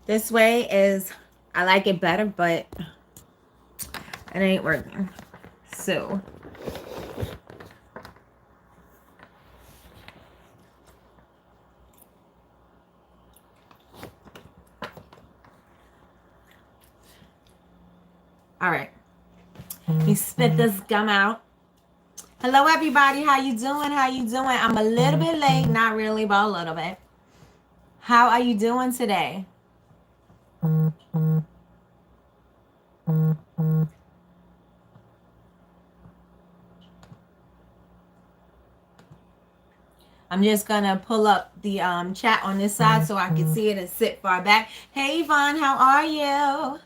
This way is, I like it better, but it ain't working. So all right, you spit this gum out. Hello everybody, how you doing? How you doing? I'm a little bit late, not really, but a little bit. How are you doing today? I'm just gonna pull up the chat on this side so I can see it and sit far back. Hey Yvonne, how are you?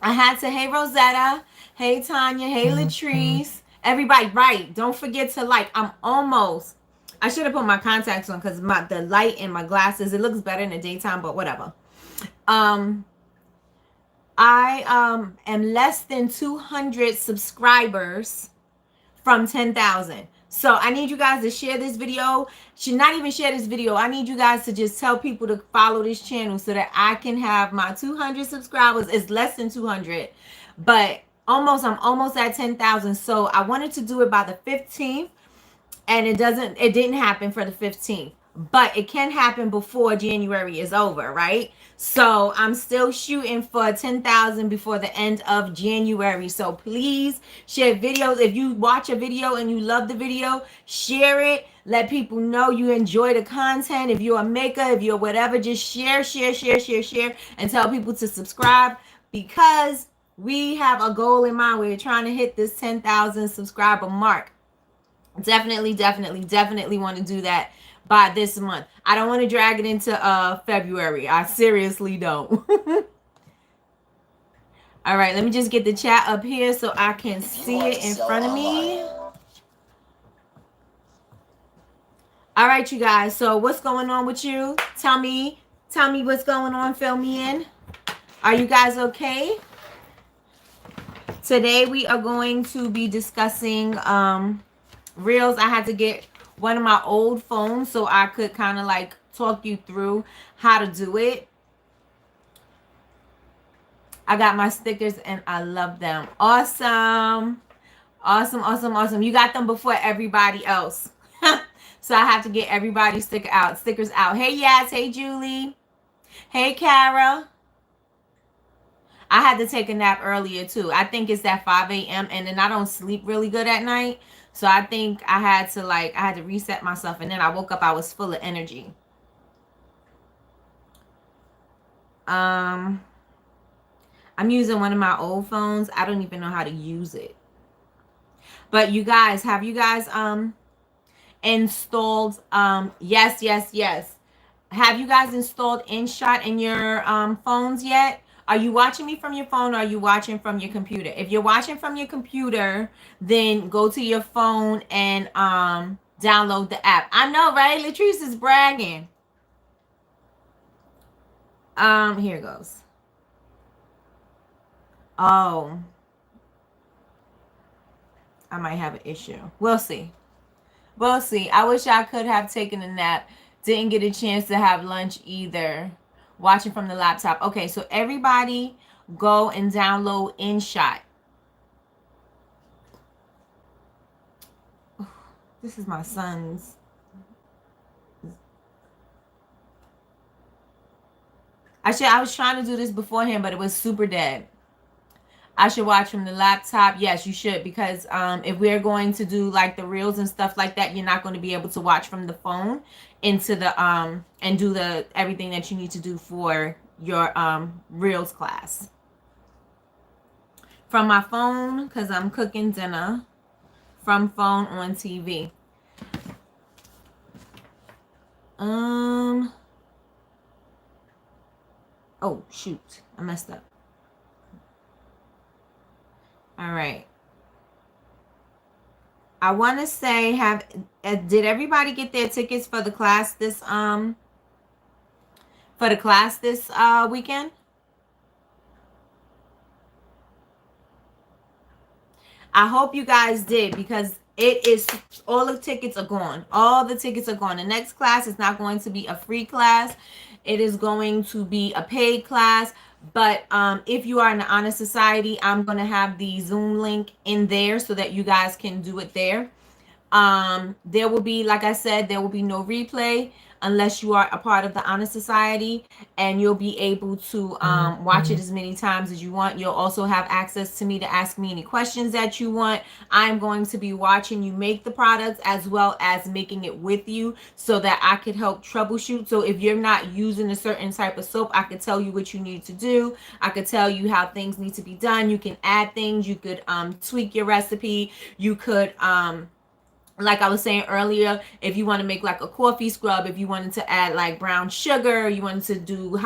I had to, hey Rosetta, hey Tanya, hey Latrice. Everybody, right, don't forget to like. I'm almost, I should have put my contacts on because the light in my glasses, it looks better in the daytime, but whatever. I am less than 200 subscribers from 10,000. So I need you guys to share this video. Should not even share this video. I need you guys to just tell people to follow this channel so that I can have my 200 subscribers. It's less than 200, but I'm almost at 10,000. So I wanted to do it by the 15th, and it didn't happen for the 15th, but it can happen before January is over, right? So I'm still shooting for 10,000 before the end of January. So please share videos. If you watch a video and you love the video, share it. Let people know you enjoy the content. If you're a maker, if you're whatever, just share, and tell people to subscribe, because we have a goal in mind. We're trying to hit this 10,000 subscriber mark. Definitely want to do that by this month. I don't want to drag it into February. I seriously don't. All right, let me just get the chat up here so I can see it in front of me. All right, you guys. So what's going on with you? Tell me what's going on. Fill me in. Are you guys okay? Today we are going to be discussing Reels. I had to get one of my old phones so I could kind of like talk you through how to do it. I got my stickers and I love them. Awesome. You got them before everybody else. So I have to get everybody's stickers out. Hey Yaz, hey Julie. Hey Kara. I had to take a nap earlier too. I think it's at 5 a.m. and then I don't sleep really good at night. So I think I had to reset myself, and then I woke up, I was full of energy. I'm using one of my old phones. I don't even know how to use it. But you guys, have you guys installed yes. Have you guys installed InShot in your phones yet? Are you watching me from your phone, or are you watching from your computer? If you're watching from your computer, then go to your phone and download the app. I know, right? Latrice is bragging. Here it goes. Oh. I might have an issue. We'll see. I wish I could have taken a nap. Didn't get a chance to have lunch either. Watching from the laptop. Okay, so everybody go and download InShot. This is my son's. I was trying to do this beforehand, but it was super dead. I should watch from the laptop. Yes, you should, because if we're going to do like the reels and stuff like that, you're not going to be able to watch from the phone into the and do the everything that you need to do for your reels class. From my phone, because I'm cooking dinner. From phone on TV. Oh shoot, I messed up. All right. I want to say, did everybody get their tickets for the class this weekend? I hope you guys did, because all the tickets are gone. All the tickets are gone. The next class is not going to be a free class. It is going to be a paid class. But if you are in the Honor Society, I'm going to have the Zoom link in there so that you guys can do it there. There will be, like I said, there will be no replay unless you are a part of the Honor Society, and you'll be able to watch it as many times as you want. You'll also have access to me to ask me any questions that you want. I'm going to be watching you make the products as well as making it with you so that I could help troubleshoot. So if you're not using a certain type of soap, I could tell you what you need to do. I could tell you how things need to be done. You can add things. You could tweak your recipe. You could like I was saying earlier, if you want to make like a coffee scrub, if you wanted to add like brown sugar, you wanted to do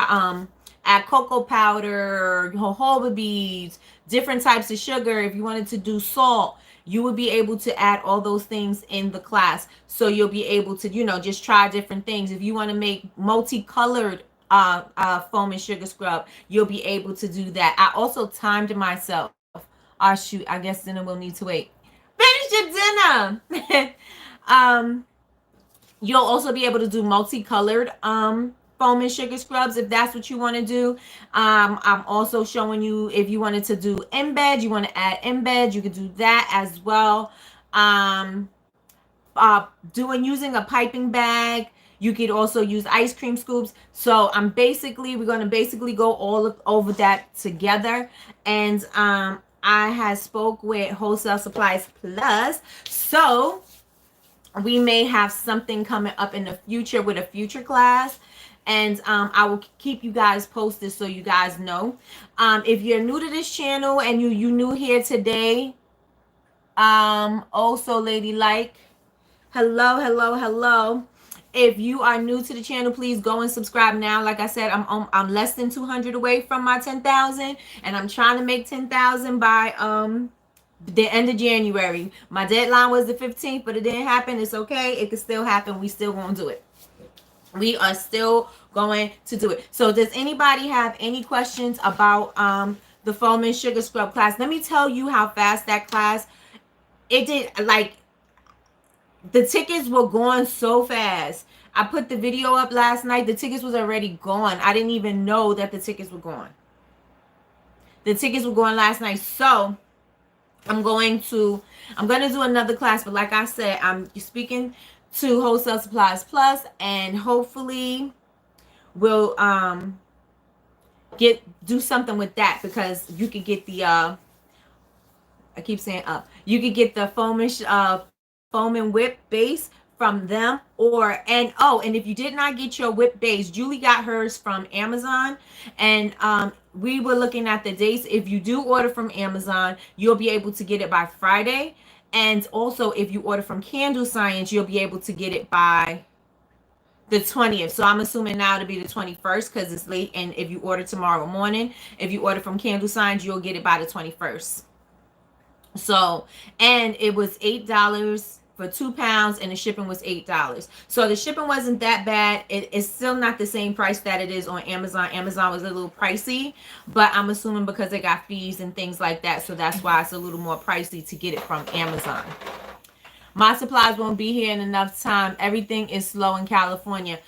add cocoa powder, jojoba beads, different types of sugar, if you wanted to do salt, you would be able to add all those things in the class. So you'll be able to, you know, just try different things. If you want to make multicolored foam and sugar scrub, you'll be able to do that. I also timed myself. Oh shoot, I guess dinner will need to wait. Finish your dinner. You'll also be able to do multicolored foam and sugar scrubs if that's what you want to do. I'm also showing you if you wanted to do embed, you want to add embed, you could do that as well. Using a piping bag. You could also use ice cream scoops. So we're going to basically go all over that together. And I had spoke with Wholesale Supplies Plus, so we may have something coming up in the future with a future class, and I will keep you guys posted so you guys know. If you're new to this channel and you new here today, also ladylike, hello. If you are new to the channel, please go and subscribe now. Like I said, I'm less than 200 away from my 10,000, and I'm trying to make 10,000 by the end of January. My deadline was the 15th, but it didn't happen. It's okay. It could still happen. We still gonna do it. We are still going to do it. So does anybody have any questions about the foam and sugar scrub class? Let me tell you how fast that class, it did. Like, the tickets were gone so fast. I put the video up last night. The tickets was already gone. I didn't even know that the tickets were gone. The tickets were gone last night. So I'm going to do another class. But like I said, I'm speaking to Wholesale Supplies Plus, and hopefully we'll do something with that, because you could get the I keep saying you could get the foam and whip base from them, and if you did not get your whip base, Julie got hers from Amazon, and we were looking at the dates. If you do order from Amazon, you'll be able to get it by Friday, and also if you order from Candle Science, you'll be able to get it by the 20th. So I'm assuming now to be the 21st because it's late, and if you order tomorrow morning, if you order from Candle Science, you'll get it by the 21st. So, and it was $8 for 2 pounds, and the shipping was $8. So the shipping wasn't that bad. It's still not the same price that it is on Amazon. Amazon was a little pricey, but I'm assuming because they got fees and things like that, so that's why it's a little more pricey to get it from Amazon. My supplies won't be here in enough time. Everything is slow in California.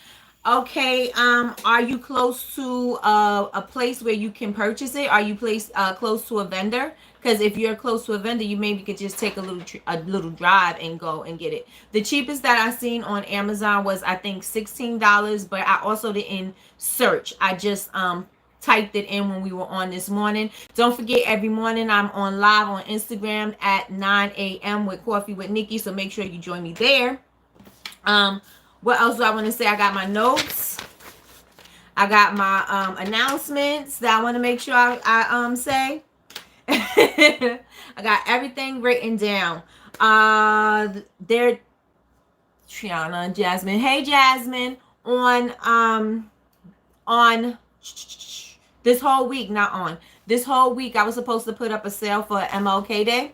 Okay, are you close to a place where you can purchase it? Are you close to a vendor? Because if you're close to a vendor, you maybe could just take a little drive and go and get it. The cheapest that I seen on Amazon was, I think, $16, but I also didn't search. I just typed it in when we were on this morning. Don't forget, every morning I'm on live on Instagram at 9 a.m. with Coffee with Nikki, so make sure you join me there. What else do I want to say? I got my notes. I got my announcements that I want to make sure I say. I got everything written down. There, Triana and Jasmine. Hey, Jasmine. On this whole week, this whole week, I was supposed to put up a sale for MLK Day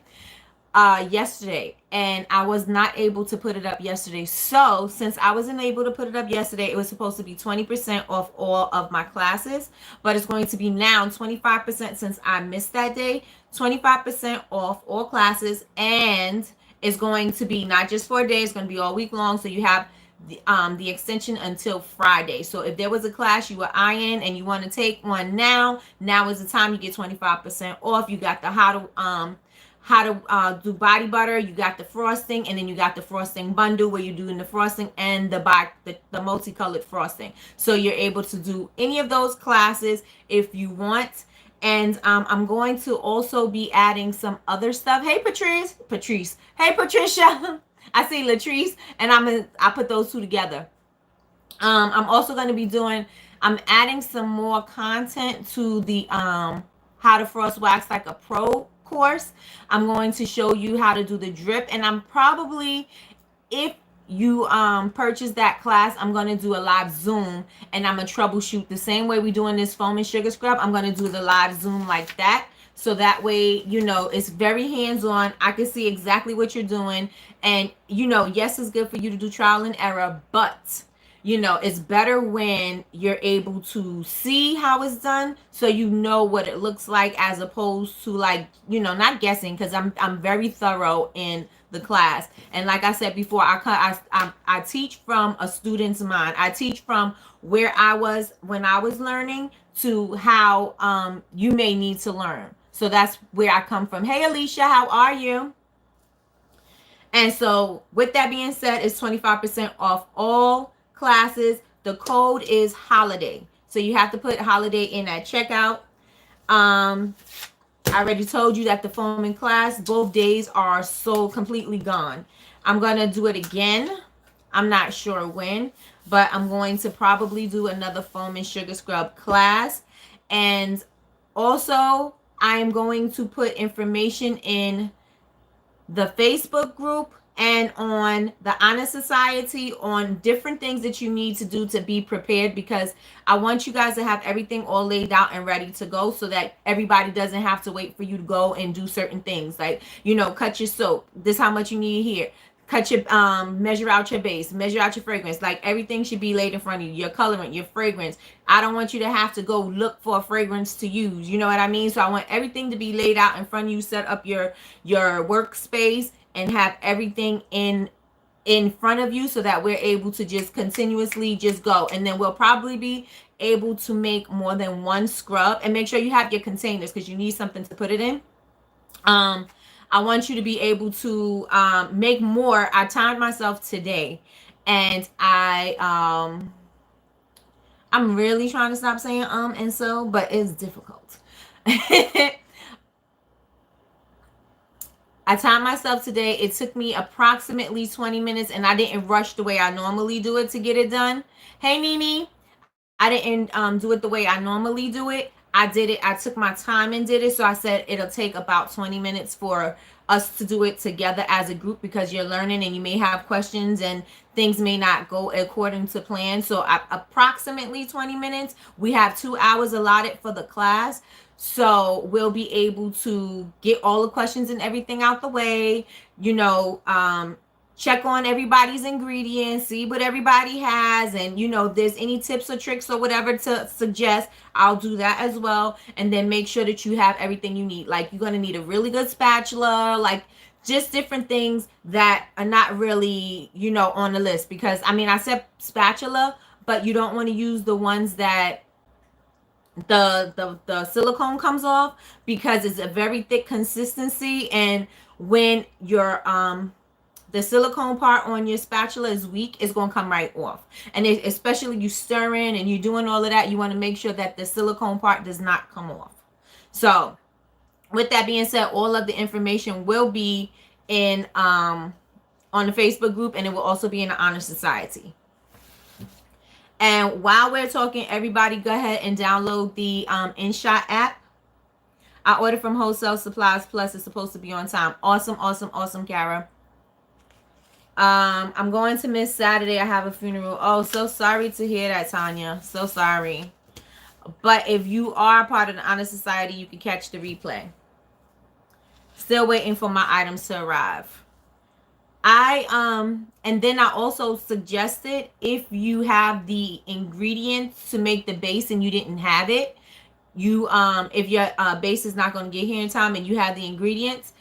yesterday, and I was not able to put it up yesterday. So since I wasn't able to put it up yesterday, it was supposed to be 20% off all of my classes, but it's going to be now 25% since I missed that day, 25% off all classes, and it's going to be not just for a day, it's going to be all week long. So you have the extension until Friday. So if there was a class you were eyeing and you want to take one now is the time. You get 25% off. You got the how to do body butter, you got the frosting, and then you got the frosting bundle where you're doing the frosting and the multicolored frosting. So you're able to do any of those classes if you want. And I'm going to also be adding some other stuff. Hey Patrice. Hey Patricia. I see Latrice, and I put those two together. I'm also going to be I'm adding some more content to the how to frost wax like a pro course. I'm going to show you how to do the drip, and I'm probably, if you purchase that class, I'm going to do a live Zoom, and I'm going to troubleshoot the same way we doing this foam and sugar scrub. I'm going to do the live Zoom like that. So that way, you know, it's very hands-on. I can see exactly what you're doing. And, you know, yes, it's good for you to do trial and error, but, you know, it's better when you're able to see how it's done so you know what it looks like, as opposed to, like, you know, not guessing, because I'm very thorough in the class. And like I said before, I teach from a student's mind. I teach from where I was when I was learning to how you may need to learn. So that's where I come from. Hey Alicia, how are you? And so with that being said, it's 25% off all classes. The code is holiday. So you have to put holiday in at checkout. I already told you that the foaming class, both days are so completely gone. I'm going to do it again. I'm not sure when, but I'm going to probably do another foam and sugar scrub class. And also, I am going to put information in the Facebook group and on the Honor Society on different things that you need to do to be prepared, because I want you guys to have everything all laid out and ready to go, so that everybody doesn't have to wait for you to go and do certain things. Like, you know, cut your soap. This is how much you need here. Cut your measure out your base, measure out your fragrance. Like, everything should be laid in front of you. Your colorant, your fragrance. I don't want you to have to go look for a fragrance to use. You know what I mean? So I want everything to be laid out in front of you. Set up your workspace and have everything in front of you, so that we're able to just continuously just go. And then we'll probably be able to make more than one scrub. And make sure you have your containers, because you need something to put it in. I want you to be able to make more. I timed myself today, and I'm really trying to stop saying and so, but it's difficult. I timed myself today. It took me approximately 20 minutes, and I didn't rush the way I normally do it to get it done. Hey, Nini. I didn't do it the way I normally do it. I did it. I took my time and did it. So I said it'll take about 20 minutes for us to do it together as a group, because you're learning and you may have questions and things may not go according to plan. So approximately 20 minutes. We have 2 hours allotted for the class. So we'll be able to get all the questions and everything out the way, you know, check on everybody's ingredients, see what everybody has, and, you know, if there's any tips or tricks or whatever to suggest, I'll do that as well. And then make sure that you have everything you need. Like, you're going to need a really good spatula, like just different things that are not really, you know, on the list. Because, I mean, I said spatula, but you don't want to use the ones that the silicone comes off, because it's a very thick consistency, and when your the silicone part on your spatula is weak, it's going to come right off. And especially you stirring and you're doing all of that, you want to make sure that the silicone part does not come off. So with that being said, all of the information will be in on the Facebook group, and it will also be in the Honor Society. And while we're talking, everybody go ahead and download the InShot app. I ordered from Wholesale Supplies Plus. It's supposed to be on time. Awesome, awesome, awesome, Kara. I'm going to miss Saturday. I have a funeral. Oh, so sorry to hear that, Tanya. So sorry. But if you are part of the Honor Society, you can catch the replay. Still waiting for my items to arrive. And then I also suggested, if you have the ingredients to make the base and you didn't have it, if your base is not going to get here in time and you have the ingredients,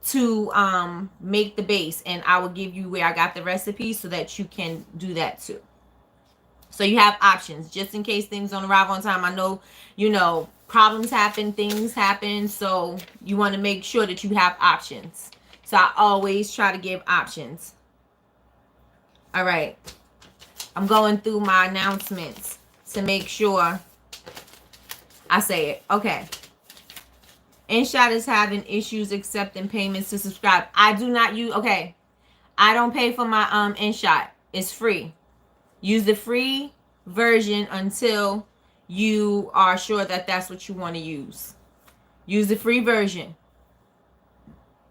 to make the base, and I will give you where I got the recipe so that you can do that too. So you have options just in case things don't arrive on time. I know, problems happen, things happen, so you want to make sure that you have options. So I always try to give options. All right, I'm going through my announcements to make sure I say it. Okay. InShot is having issues accepting payments to subscribe. I do not use, okay, I don't pay for my InShot. It's free. Use the free version until you are sure that that's what you want to use. Use the free version.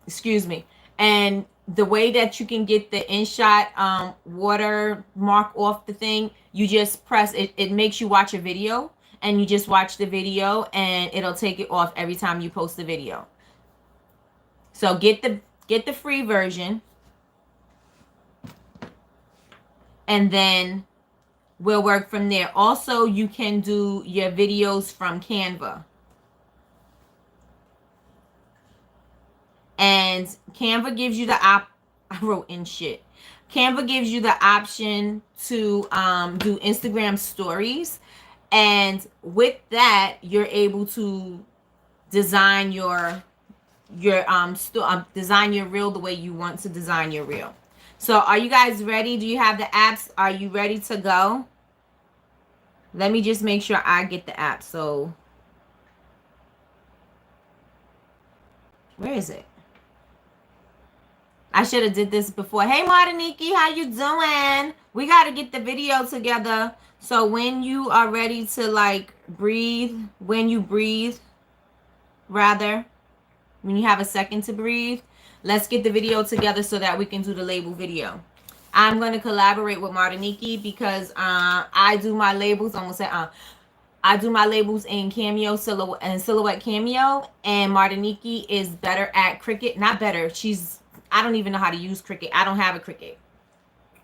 Excuse me. And the way that you can get the InShot watermark off the thing, you just press it. It makes you watch a video, and you just watch the video, and it'll take it off every time you post the video. So get the free version, and then we'll work from there. Also, you can do your videos from Canva. And Canva gives you the I wrote in shit. Canva gives you the option to do Instagram stories. And with that, you're able to design your design your reel the way you want to design your reel. So are you guys ready? Do you have the apps? Are you ready to go? Let me just make sure I get the app. So where is it? I should have did this before. Hey, Martiniki, how you doing? We got to get the video together. So when you are ready to like breathe, when you breathe, rather, when you have a second to breathe, let's get the video together so that we can do the label video. I'm going to collaborate with Martiniki because I do my labels. I'm going to say I do my labels in Cameo, Silhouette Cameo, and Martiniki is better at Cricut. Not better. I don't even know how to use Cricut. I don't have a Cricut.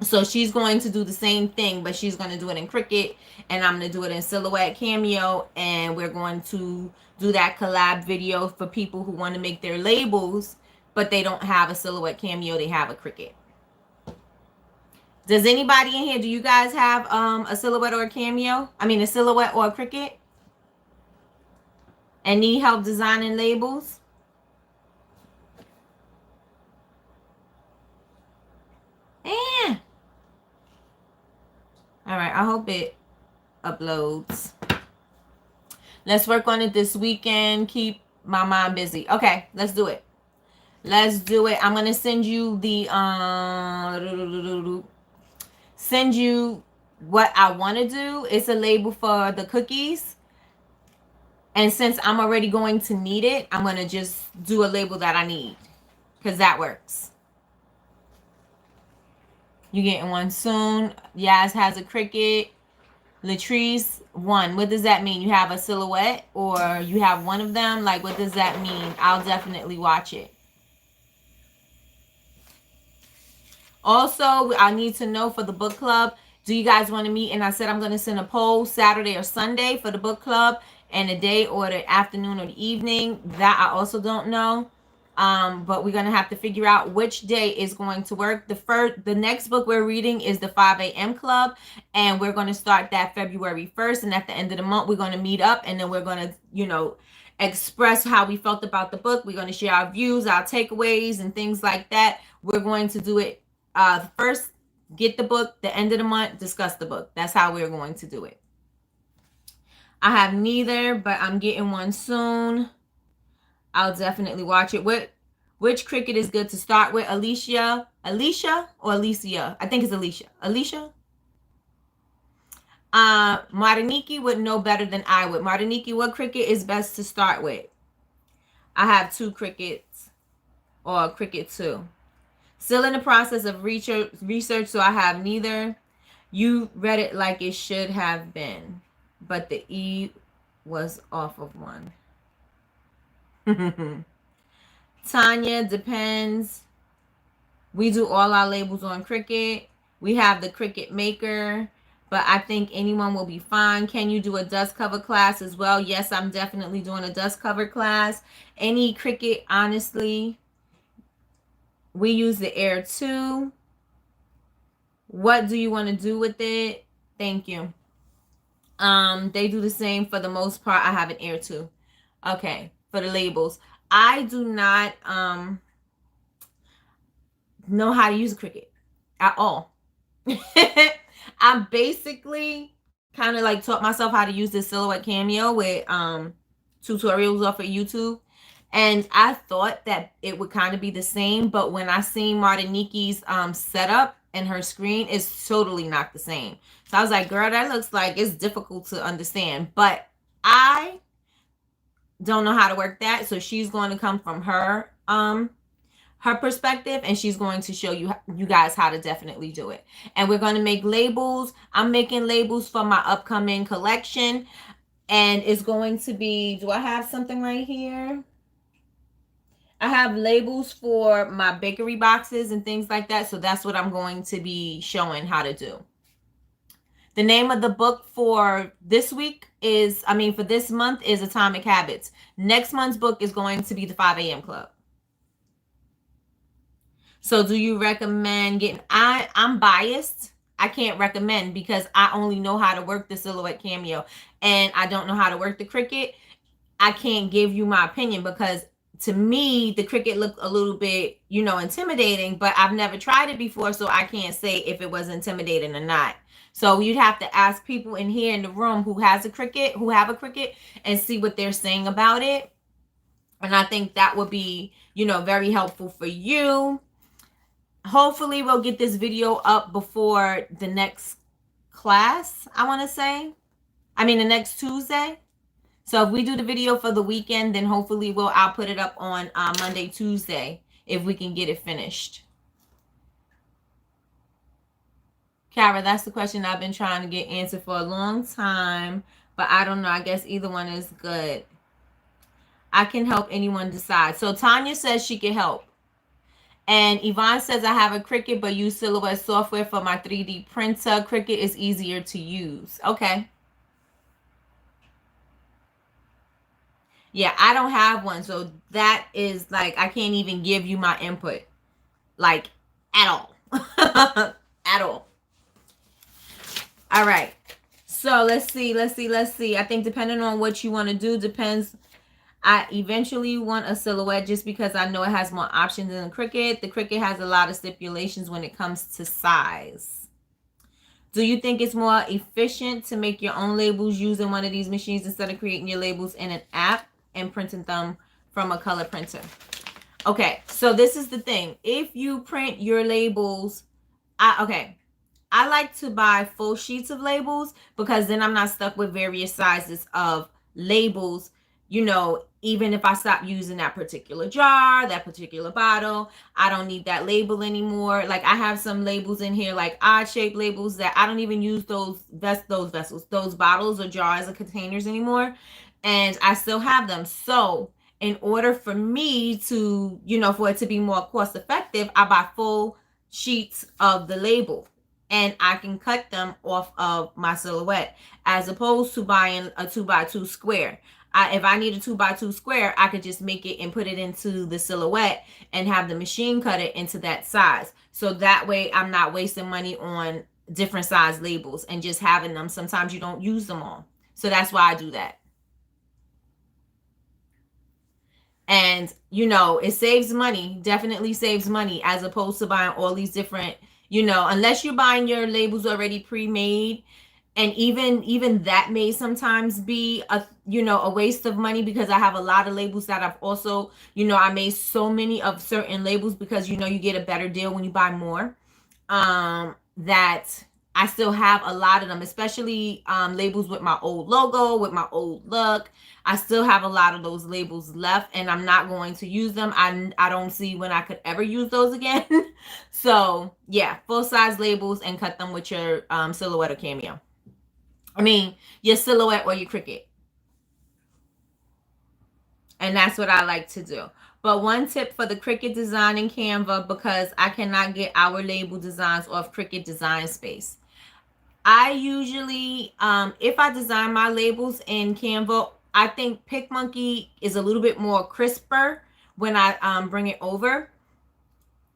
So she's going to do the same thing, but she's going to do it in Cricut, and I'm going to do it in Silhouette Cameo, and we're going to do that collab video for people who want to make their labels, but they don't have a Silhouette Cameo. They have a Cricut. Does anybody in here, do you guys have a Silhouette or a Cameo? I mean, a Silhouette or a Cricut? And need help designing labels? Eh. All right, I hope it uploads. Let's work on it this weekend. Keep my mind busy. Okay, let's do it. Let's do it. I'm going to send you the send you what I want to do. It's a label for the cookies. And since I'm already going to need it, I'm going to just do a label that I need, because that works. You getting one soon? Yaz has a Cricut. Latrice, one. What does that mean? You have a Silhouette or you have one of them? Like, what does that mean? I'll definitely watch it. Also, I need to know for the book club, do you guys want to meet? And I said I'm going to send a poll Saturday or Sunday for the book club, and the day or the afternoon or the evening. That I also don't know. But we're going to have to figure out which day is going to work. The next book we're reading is the 5 a.m. Club, and we're going to start that February 1st. And at the end of the month, we're going to meet up, and then we're going to, express how we felt about the book. We're going to share our views, our takeaways, and things like that. We're going to do it first, get the book, the end of the month, discuss the book. That's how we're going to do it. I have neither, but I'm getting one soon. I'll definitely watch it. Which Cricut is good to start with? Alicia or Alicia? I think it's Alicia. Alicia? Martiniki would know better than I would. Martiniki, what Cricut is best to start with? I have two Cricuts, or a Cricut 2. Still in the process of research, so I have neither. You read it like it should have been, but the E was off of one. Tanya, depends. We do all our labels on Cricut. We have the Cricut Maker, but I think anyone will be fine. Can you do a dust cover class as well? Yes, I'm definitely doing a dust cover class. Any Cricut, honestly, We use the Air 2. What do you want to do with it? Thank you. They do the same for the most part. I have an Air 2. Okay, for the labels. I do not know how to use a Cricut at all. I basically kind of like taught myself how to use this Silhouette Cameo with tutorials off of YouTube. And I thought that it would kind of be the same, but when I seen Martinique's setup and her screen, it's totally not the same. So I was like, girl, that looks like it's difficult to understand. But I don't know how to work that. So she's going to come from her perspective, and she's going to show you guys how to definitely do it. And we're going to make labels. I'm making labels for my upcoming collection, and it's going to be, do I have something right here? I have labels for my bakery boxes and things like that. So that's what I'm going to be showing how to do. The name of the book for this week is, for this month is Atomic Habits. Next month's book is going to be the 5 a.m. Club. So do you recommend getting, I'm biased. I can't recommend because I only know how to work the Silhouette Cameo and I don't know how to work the Cricut. I can't give you my opinion because to me, the Cricut looked a little bit, intimidating, but I've never tried it before, so I can't say if it was intimidating or not. So you'd have to ask people in here in the room who have a Cricut, and see what they're saying about it. And I think that would be, very helpful for you. Hopefully we'll get this video up before the next class, I want to say. The next Tuesday. So if we do the video for the weekend, then hopefully I'll put it up on Monday, Tuesday, if we can get it finished. Kara, that's the question I've been trying to get answered for a long time, but I don't know. I guess either one is good. I can help anyone decide. So Tanya says she can help. And Yvonne says, I have a Cricut, but use Silhouette software for my 3D printer. Cricut is easier to use. Okay. Yeah, I don't have one. So that is like, I can't even give you my input. Like, at all. At all. All right. So let's see. I think depending on what you want to do, depends. I eventually want a Silhouette just because I know it has more options than the Cricut. The Cricut has a lot of stipulations when it comes to size. Do you think it's more efficient to make your own labels using one of these machines instead of creating your labels in an app and printing them from a color printer? Okay, so this is the thing. If you print your labels, I like to buy full sheets of labels because then I'm not stuck with various sizes of labels. Even if I stop using that particular jar, that particular bottle, I don't need that label anymore. Like I have some labels in here, like odd-shaped labels that I don't even use those vessels, those bottles or jars or containers anymore. And I still have them. So in order for me to, for it to be more cost effective, I buy full sheets of the label. And I can cut them off of my Silhouette as opposed to buying a 2x2 square. If I need a 2x2 square, I could just make it and put it into the Silhouette and have the machine cut it into that size. So that way I'm not wasting money on different size labels and just having them. Sometimes you don't use them all. So that's why I do that. And, it saves money, definitely saves money as opposed to buying all these different, unless you're buying your labels already pre-made. And even that may sometimes be a waste of money because I have a lot of labels that I've also, I made so many of certain labels because, you get a better deal when you buy more, that I still have a lot of them, especially labels with my old logo, with my old look. I still have a lot of those labels left and I'm not going to use them. I don't see when I could ever use those again. So yeah, full size labels and cut them with your Silhouette or Cameo. Your Silhouette or your Cricut. And that's what I like to do. But one tip for the Cricut design in Canva, because I cannot get our label designs off Cricut Design Space. I usually, if I design my labels in Canva, I think PicMonkey is a little bit more crisper when I bring it over.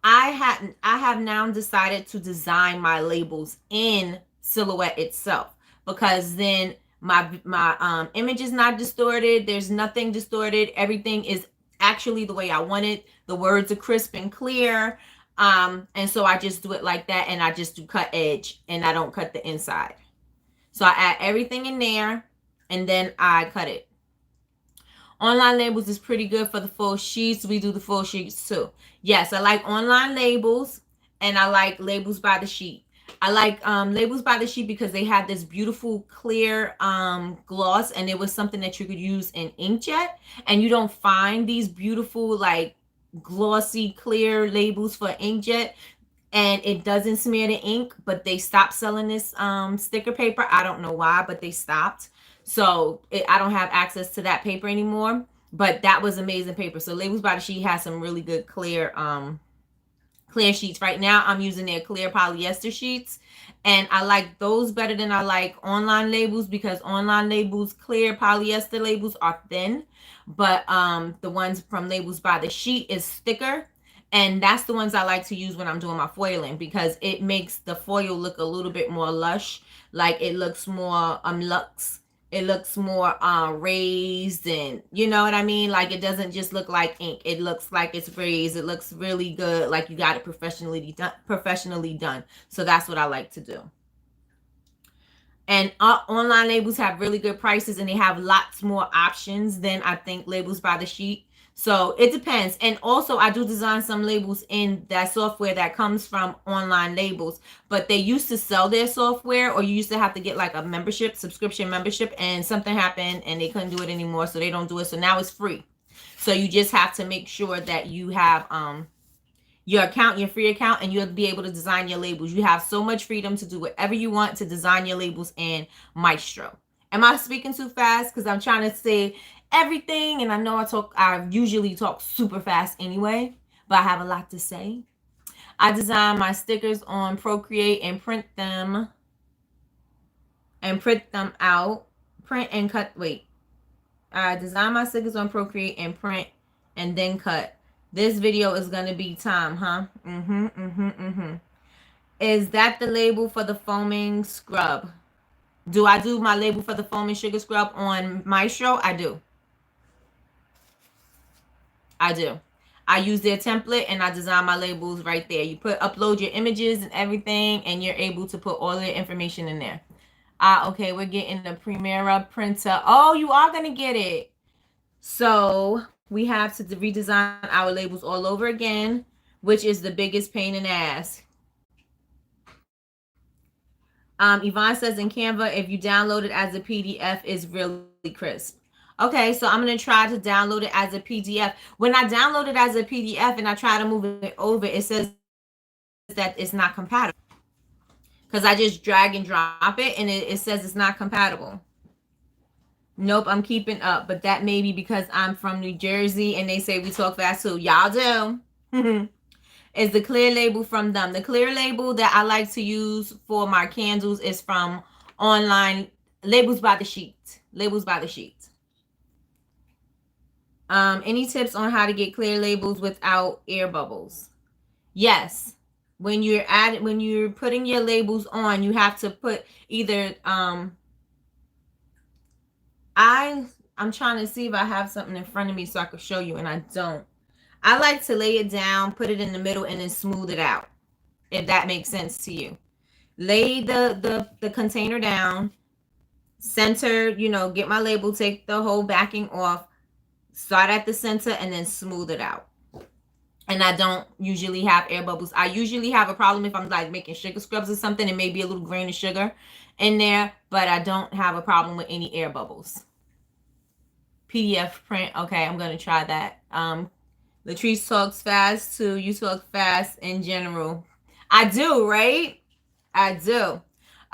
I have now decided to design my labels in Silhouette itself, because then my image is not distorted. There's nothing distorted. Everything is actually the way I want it. The words are crisp and clear. And so I just do it like that, and I just do cut edge, and I don't cut the inside. So I add everything in there, and then I cut it. Online labels is pretty good for the full sheets. We do the full sheets too. Yes, I like online labels, and I like labels by the sheet. I like labels by the sheet because they had this beautiful clear gloss, and it was something that you could use in inkjet, and you don't find these beautiful like glossy clear labels for inkjet, and it doesn't smear the ink. But they stopped selling this sticker paper. I don't know why, but they stopped. So I don't have access to that paper anymore. But that was amazing paper. So Labels by the Sheet has some really good clear sheets. Right now I'm using their clear polyester sheets, and I like those better than I like online labels, because online labels, clear polyester labels, are thin, but the ones from Labels by the Sheet is thicker. And that's the ones I like to use when I'm doing my foiling, because it makes the foil look a little bit more lush. Like it looks more luxe. It looks more raised, and you know what I mean? Like it doesn't just look like ink. It looks like it's raised. It looks really good, like you got it professionally done. So that's what I like to do. And online labels have really good prices, and they have lots more options than I think Labels by the Sheet. So it depends. And also I do design some labels in that software that comes from Online Labels, but they used to sell their software, or you used to have to get like a subscription membership, and something happened and they couldn't do it anymore, so they don't do it. So now it's free. So you just have to make sure that you have your account, your free account, and you'll be able to design your labels. You have so much freedom to do whatever you want to design your labels in Maestro. Am I speaking too fast? Because I'm trying to say everything, and I know I usually talk super fast anyway, but I have a lot to say. I design my stickers on Procreate and print them out. Print and cut. Wait. I design my stickers on Procreate and print and then cut. This video is going to be time, huh? Is that the label for the foaming scrub? Do I do my label for the foaming sugar scrub on Maestro? I do. I use their template, and I design my labels right there. You upload your images and everything, and you're able to put all the information in there. Okay, we're getting the Primera printer. Oh, you are going to get it. So we have to redesign our labels all over again, which is the biggest pain in the ass. Yvonne says in Canva, if you download it as a PDF, it's really crisp. Okay, so I'm going to try to download it as a PDF. When I download it as a PDF and I try to move it over, it says that it's not compatible. Because I just drag and drop it, and it says it's not compatible. Nope, I'm keeping up. But that may be because I'm from New Jersey, and they say we talk fast too. Y'all do. Is the clear label from them. The clear label that I like to use for my candles is from Online Labels by the Sheet. Labels by the Sheet. Any tips on how to get clear labels without air bubbles? Yes. When you're putting your labels on, you have to put either I'm trying to see if I have something in front of me so I could show you, and I don't. I like to lay it down, put it in the middle, and then smooth it out, if that makes sense to you. Lay the container down, center, get my label, take the whole backing off, start at the center, and then smooth it out. And I don't usually have air bubbles. I usually have a problem if I'm like making sugar scrubs or something, and maybe a little grain of sugar in there, but I don't have a problem with any air bubbles. PDF print. Okay, I'm going to try that. Latrice talks fast too. You talk fast in general. I do, right? I do.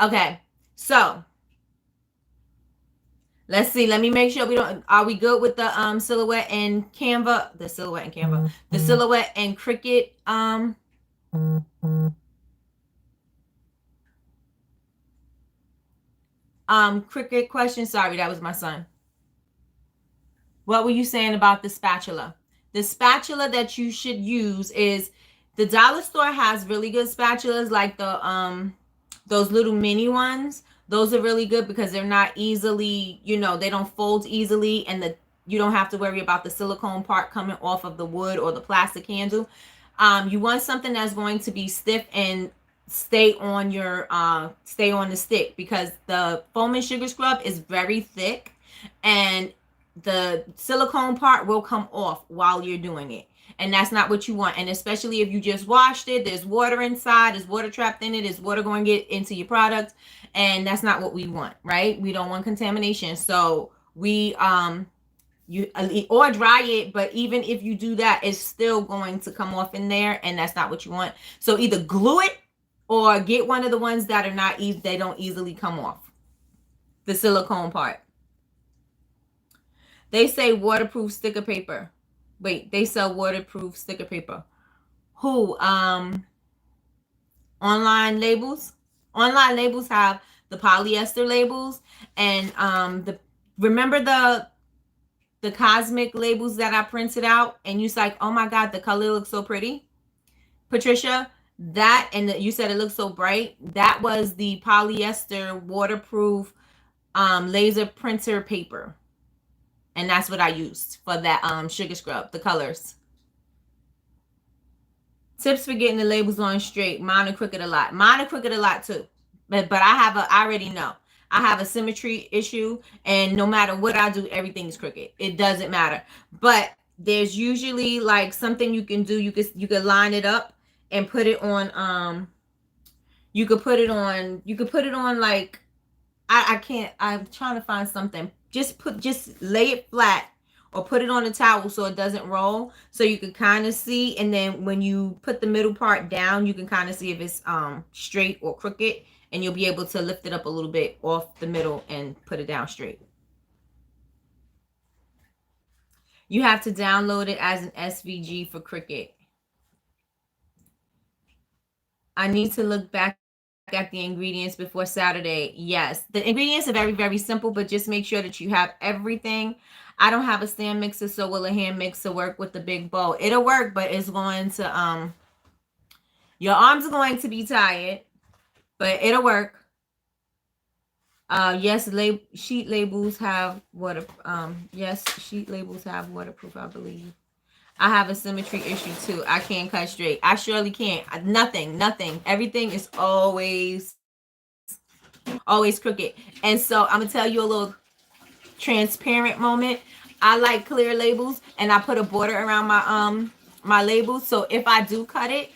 Okay, so let's see. Let me make sure are we good with the Silhouette and Canva? The Silhouette and Canva. The Silhouette and Cricut. Cricut question. Sorry, that was my son. What were you saying about the spatula? The spatula that you should use is The dollar store has really good spatulas, like the those little mini ones. Those are really good because they're not easily, you know, they don't fold easily, and you don't have to worry about the silicone part coming off of the wood or the plastic handle. You want something that's going to be stiff and stay on the stick, because the foam and sugar scrub is very thick, and the silicone part will come off while you're doing it, and that's not what you want. And especially if you just washed it, there's water inside, there's water trapped in it, there's water going to get into your product, and that's not what we want, right? We don't want contamination. So we you or dry it, but even if you do that, it's still going to come off in there, and that's not what you want. So either glue it or get one of the ones that are not they don't easily come off, the silicone part. They say waterproof sticker paper. Wait, they sell waterproof sticker paper. Who? Online labels. Online labels have the polyester labels, and remember the cosmic labels that I printed out, and you're like, oh my God, the color looks so pretty, Patricia. That, and you said it looks so bright. That was the polyester waterproof laser printer paper, and that's what I used for that sugar scrub, the colors. Tips for getting the labels on straight. Mine are crooked a lot. Mine are crooked a lot too, but I already know I have a symmetry issue, and no matter what I do, everything's crooked. It doesn't matter. But there's usually like something you can do. You could line it up and put it on. You could put it on like, I can't. I'm trying to find something. Just lay it flat, or put it on a towel so it doesn't roll, so you can kind of see. And then when you put the middle part down, you can kind of see if it's straight or crooked, and you'll be able to lift it up a little bit off the middle and put it down straight. You have to download it as an SVG for Cricut. I need to look back at the ingredients before Saturday. Yes, the ingredients are very, very simple, but just make sure that you have everything. I don't have a stand mixer, so will a hand mixer work with the big bowl? It'll work, but it's going to your arms are going to be tired, but it'll work. Yes, sheet labels have yes, sheet labels have waterproof, I believe. I have a symmetry issue too. I can't cut straight. I surely can't. Nothing. Everything is always crooked. And so I'm gonna tell you a little transparent moment. I like clear labels, and I put a border around my labels. So if I do cut it,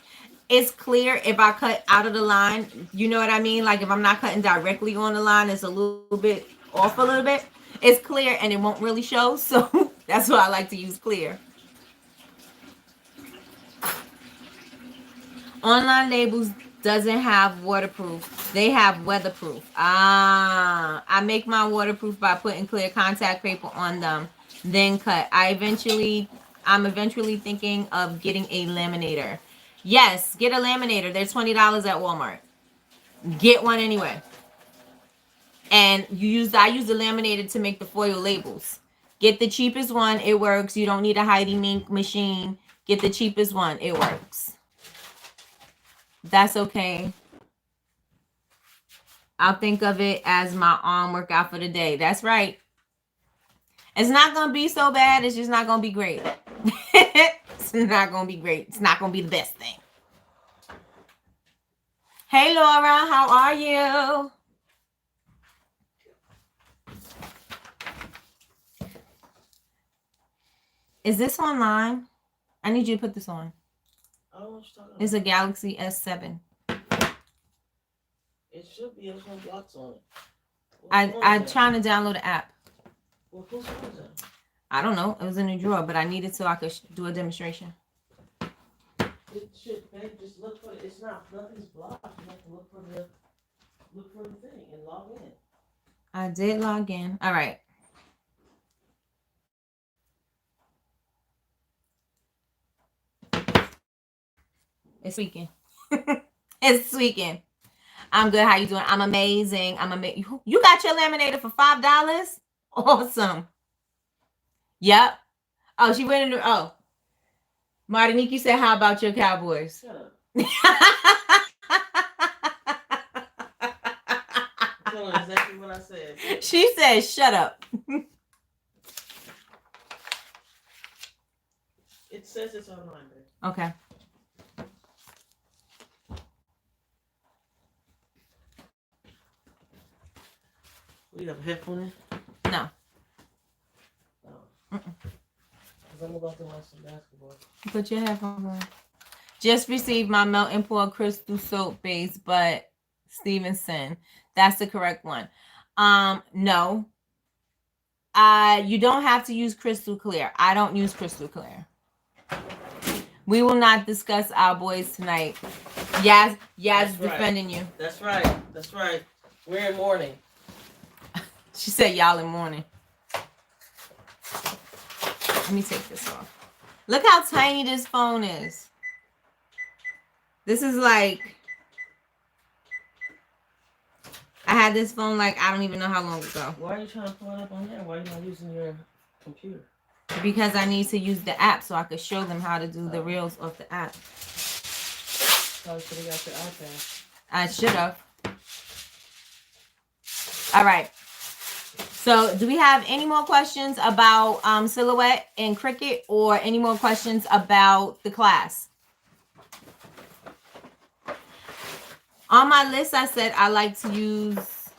it's clear. If I cut out of the line, you know what I mean? Like if I'm not cutting directly on the line, it's a little bit off a little bit. It's clear and it won't really show. So that's why I like to use clear. Online labels doesn't have waterproof. They have weatherproof. I make mine waterproof by putting clear contact paper on them, then cut. I'm eventually thinking of getting a laminator. Yes, get a laminator. They're $20 at Walmart. Get one anyway. And I use the laminator to make the foil labels. Get the cheapest one. It works. You don't need a Heidi Mink machine. Get the cheapest one. It works. That's okay. I'll think of it as my arm workout for the day. That's right. It's not going to be so bad. It's just not going to be great. It's not going to be great. It's not going to be the best thing. Hey, Laura. How are you? Is this online? I need you to put this on. It's a Galaxy S7. It should be. There's no blocks on it. I'm trying to download the app. Well, whose phone is that? I don't know. It was in a drawer, but I needed so I could do a demonstration. It should, babe, just look for it. It's not, nothing's blocked. You have to look for the thing and log in. I did log in. All right. It's weekend. It's weekend. I'm good. How you doing? I'm amazing. You got your laminator for $5? Awesome. Yep. Oh, she went in. Martiniki said, how about your Cowboys? Shut up. Tell her exactly what I said. She said, shut up. It says it's online, babe. Okay. You have a headphone in? No. Oh. Because I'm about to watch some basketball. Put your headphones on. Just received my melt and pour crystal soap base, but Stevenson. That's the correct one. No. You don't have to use crystal clear. I don't use crystal clear. We will not discuss our boys tonight. Yaz defending you. That's right. That's right. We're in mourning. She said y'all in mourning. Let me take this off. Look how tiny this phone is. This is like, I had this phone like I don't even know how long ago. Why are you trying to pull it up on there? Why are you not using your computer? Because I need to use the app so I could show them how to do the reels off the app. Probably should have got your iPad. I should have. All right. So do we have any more questions about silhouette and Cricut, or any more questions about the class? On my list, I said I like to use,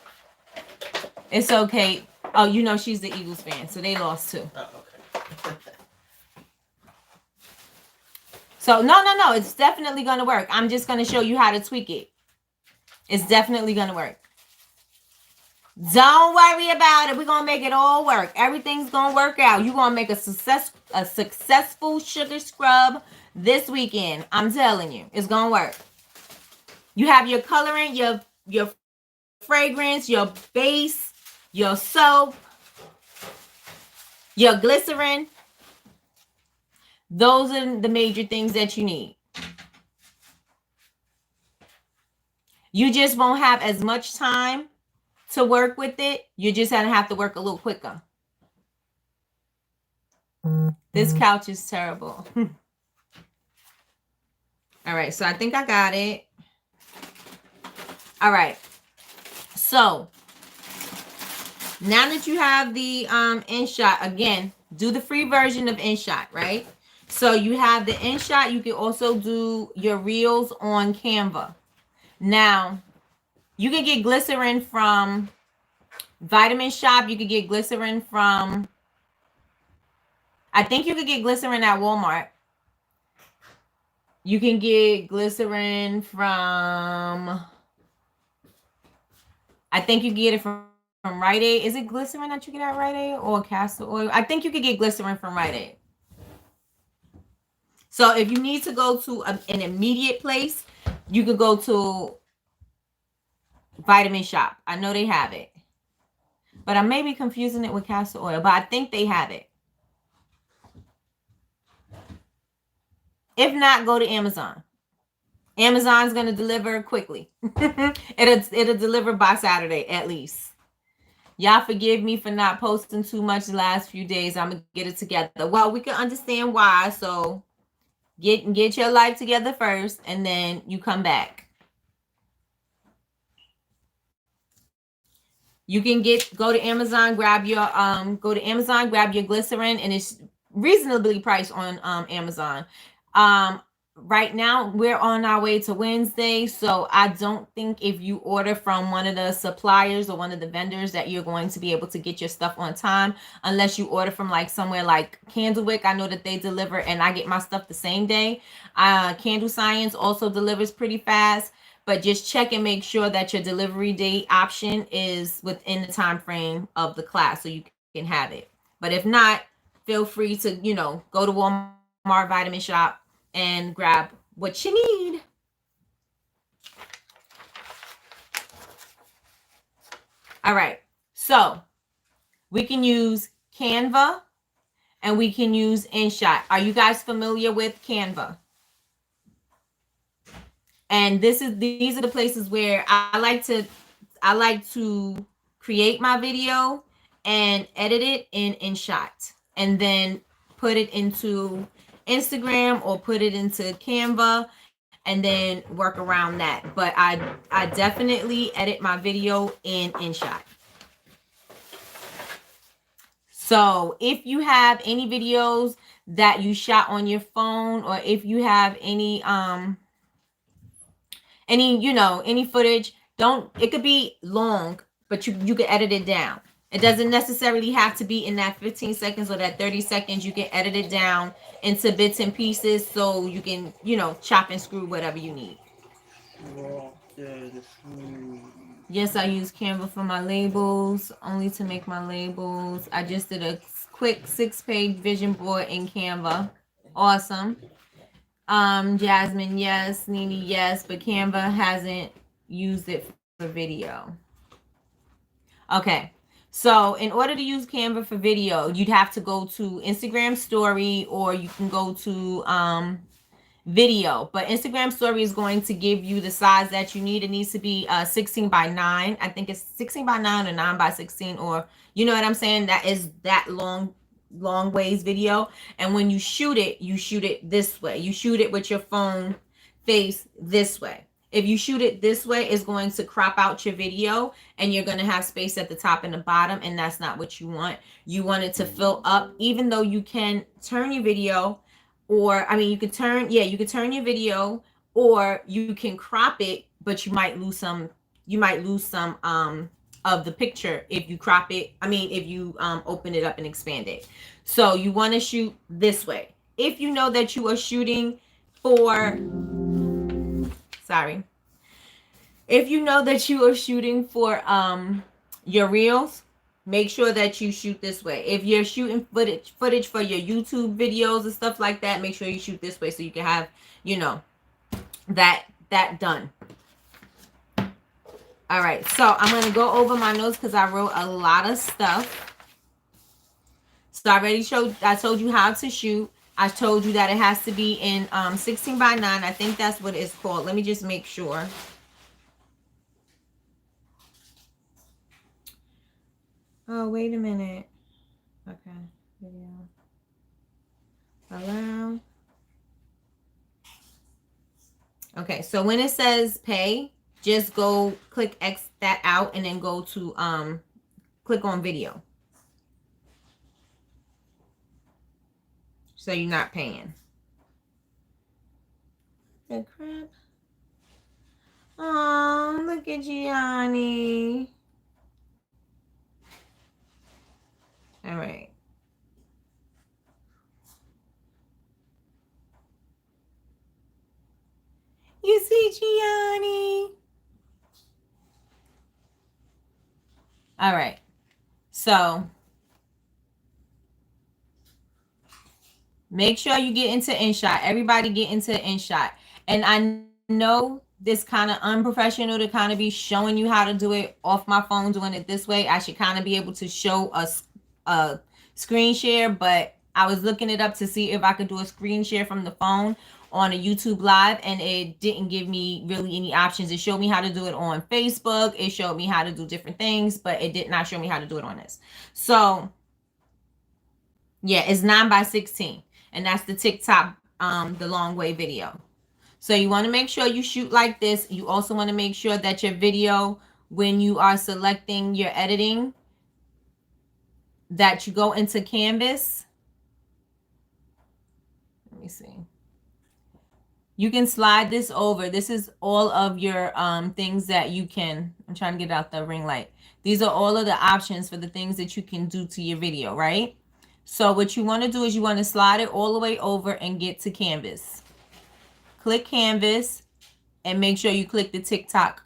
it's okay. Oh, you know she's the Eagles fan, so they lost too. Oh, okay. So no, it's definitely going to work. I'm just going to show you how to tweak it. It's definitely going to work. Don't worry about it. We're going to make it all work. Everything's going to work out. You're going to make a successful sugar scrub this weekend. I'm telling you, it's going to work. You have your coloring, your fragrance, your base, your soap, your glycerin. Those are the major things that you need. You just won't have as much time to work with it. You just have to work a little quicker. This couch is terrible. All right, so I think I got it. All right, so now that you have the InShot, again, do the free version of InShot, right? So you have the InShot. You can also do your reels on Canva. Now, you can get glycerin from Vitamin Shop. You could get glycerin from, I think you could get glycerin at Walmart. You can get glycerin from, I think you get it from Rite Aid. Is it glycerin that you get at Rite Aid or castor oil? I think you could get glycerin from Rite Aid. So if you need to go to an immediate place, you could go to Vitamin Shop. I know they have it. But I may be confusing it with castor oil, but I think they have it. If not, go to Amazon. Amazon's going to deliver quickly. It'll deliver by Saturday at least. Y'all forgive me for not posting too much the last few days. I'm going to get it together. Well, we can understand why. So get your life together first, and then you come back. You can go to Amazon, grab your glycerin, and it's reasonably priced on Amazon. Right now we're on our way to Wednesday, so I don't think if you order from one of the suppliers or one of the vendors that you're going to be able to get your stuff on time, unless you order from like somewhere like Candlewick. I know that they deliver and I get my stuff the same day. Candle Science also delivers pretty fast, but just check and make sure that your delivery date option is within the time frame of the class so you can have it. But if not, feel free to, go to Walmart, Vitamin Shop, and grab what you need. All right, so we can use Canva and we can use InShot. Are you guys familiar with Canva? And these are the places where I like to create my video and edit it in InShot and then put it into Instagram or put it into Canva and then work around that. But I definitely edit my video in InShot. So if you have any videos that you shot on your phone, or if you have any any footage, don't, it could be long, but you can edit it down. It doesn't necessarily have to be in that 15 seconds or that 30 seconds. You can edit it down into bits and pieces so you can, chop and screw whatever you need. Yes, I use Canva for my labels, only to make my labels. I just did a quick 6-page vision board in Canva. Awesome. Jasmine, yes. Nini, yes. But Canva hasn't used it for video. Okay. So in order to use Canva for video, you'd have to go to Instagram story, or you can go to video. But Instagram story is going to give you the size that you need. It needs to be 16 by 9. I think it's 16 by 9 or 9 by 16, or you know what I'm saying? That is that long ways video. And when you shoot it this way. You shoot it with your phone face this way. If you shoot it this way, it's going to crop out your video, and you're going to have space at the top and the bottom, and that's not what you want. You want it to fill up, even though you can turn your video, or you could turn your video, or you can crop it, but you might lose some of the picture if you crop it. If you open it up and expand it. So you want to shoot this way. If you know that you are shooting for if you know that you are shooting for your reels, make sure that you shoot this way. If you're shooting footage for your YouTube videos and stuff like that, make sure you shoot this way so you can have, that done. All right, so I'm going to go over my notes because I wrote a lot of stuff. So I told you how to shoot. I told you that it has to be in 16 by 9. I think that's what it's called. Let me just make sure. Oh, wait a minute. Okay, video. Allow. Okay, so when it says pay, just go click X that out and then go to click on video. So you're not paying. The crap. Oh, look at Gianni. All right. You see Gianni? All right. So make sure you get into InShot. Everybody get into InShot. And I know this kind of unprofessional to kind of be showing you how to do it off my phone, doing it this way. I should kind of be able to show a screen share, but I was looking it up to see if I could do a screen share from the phone on a YouTube live, and it didn't give me really any options. It showed me how to do it on Facebook. It showed me how to do different things, but it did not show me how to do it on this. So yeah, it's 9 by 16. And that's the TikTok, the long way video. So you want to make sure you shoot like this. You also want to make sure that your video, when you are selecting your editing, that you go into Canvas. Let me see. You can slide this over. This is all of your things that you can. I'm trying to get out the ring light. These are all of the options for the things that you can do to your video, right? So what you want to do is you want to slide it all the way over and get to Canvas. Click Canvas and make sure you click the TikTok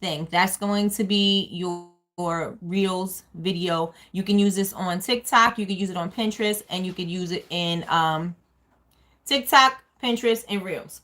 thing. That's going to be your Reels video. You can use this on TikTok. You can use it on Pinterest, and you can use it in TikTok, Pinterest, and Reels,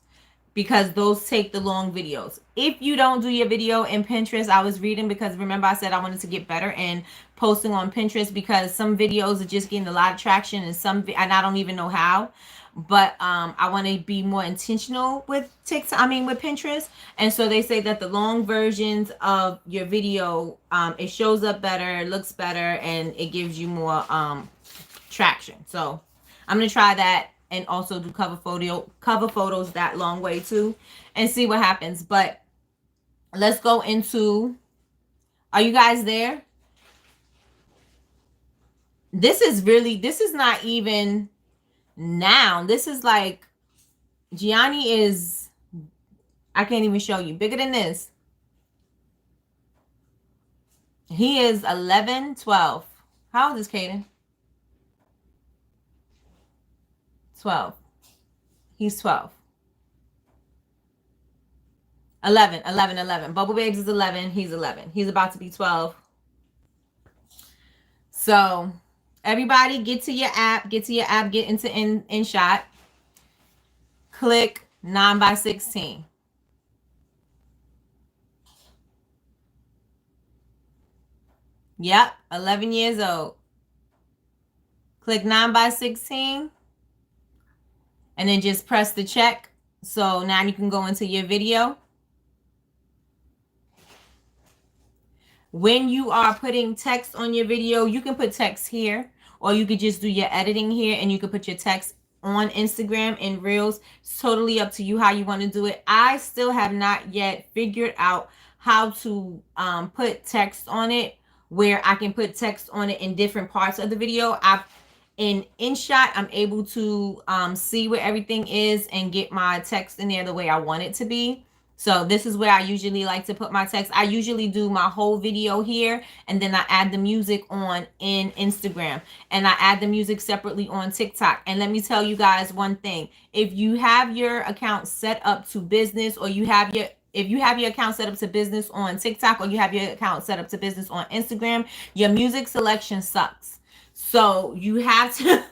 because those take the long videos. If you don't do your video in Pinterest, I was reading, because remember I said I wanted to get better in posting on Pinterest, because some videos are just getting a lot of traction, and I don't even know how. But I want to be more intentional with TikTok, with Pinterest. And so they say that the long versions of your video, it shows up better, it looks better, and it gives you more traction. So I'm going to try that and also do cover photos that long way too, and see what happens. But let's go into, are you guys there? This is not even now. This is like, Gianni is, I can't even show you, bigger than this. He is 11, 12. How old is Caden? 12. He's 12. 11. Bubble Babes is 11. He's 11. He's about to be 12. So everybody get to your app. Get into InShot. Click 9x16. Yep, 11 years old. Click 9x16. And then just press the check. So now you can go into your video. When you are putting text on your video, you can put text here, or you could just do your editing here, and you can put your text on Instagram and Reels. It's totally up to you how you want to do it. I still have not yet figured out how to put text on it, where I can put text on it in different parts of the video. In InShot, I'm able to see where everything is and get my text in there the way I want it to be. So this is where I usually like to put my text. I usually do my whole video here, and then I add the music on in Instagram, and I add the music separately on TikTok. And let me tell you guys one thing. If you have your account set up to business, or if you have your account set up to business on TikTok, or you have your account set up to business on Instagram, your music selection sucks. So you have to,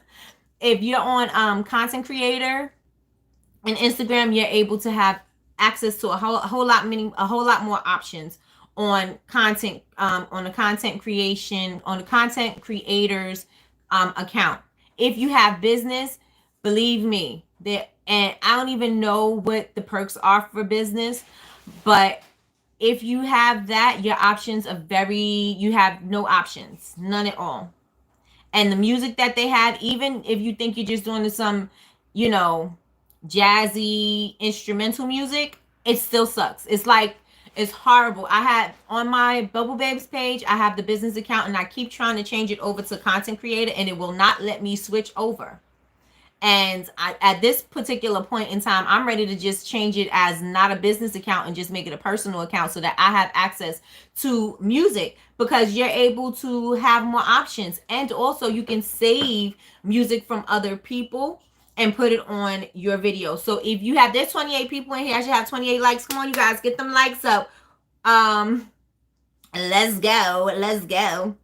if you're on content creator and Instagram, you're able to have access to a whole lot more options on content, on the content creators account. If you have business, believe me, and I don't even know what the perks are for business, but if you have that, your options are you have no options, none at all. And the music that they have, even if you think you're just doing some, jazzy instrumental music, it still sucks. It's like, it's horrible. I had on my Bubble Babes page, I have the business account, and I keep trying to change it over to content creator, and it will not let me switch over. And at this particular point in time, I'm ready to just change it as not a business account and just make it a personal account, so that I have access to music, because you're able to have more options. And also you can save music from other people and put it on your video. So if you have, there's 28 people in here, I should have 28 likes. Come on, you guys, get them likes up. Let's go.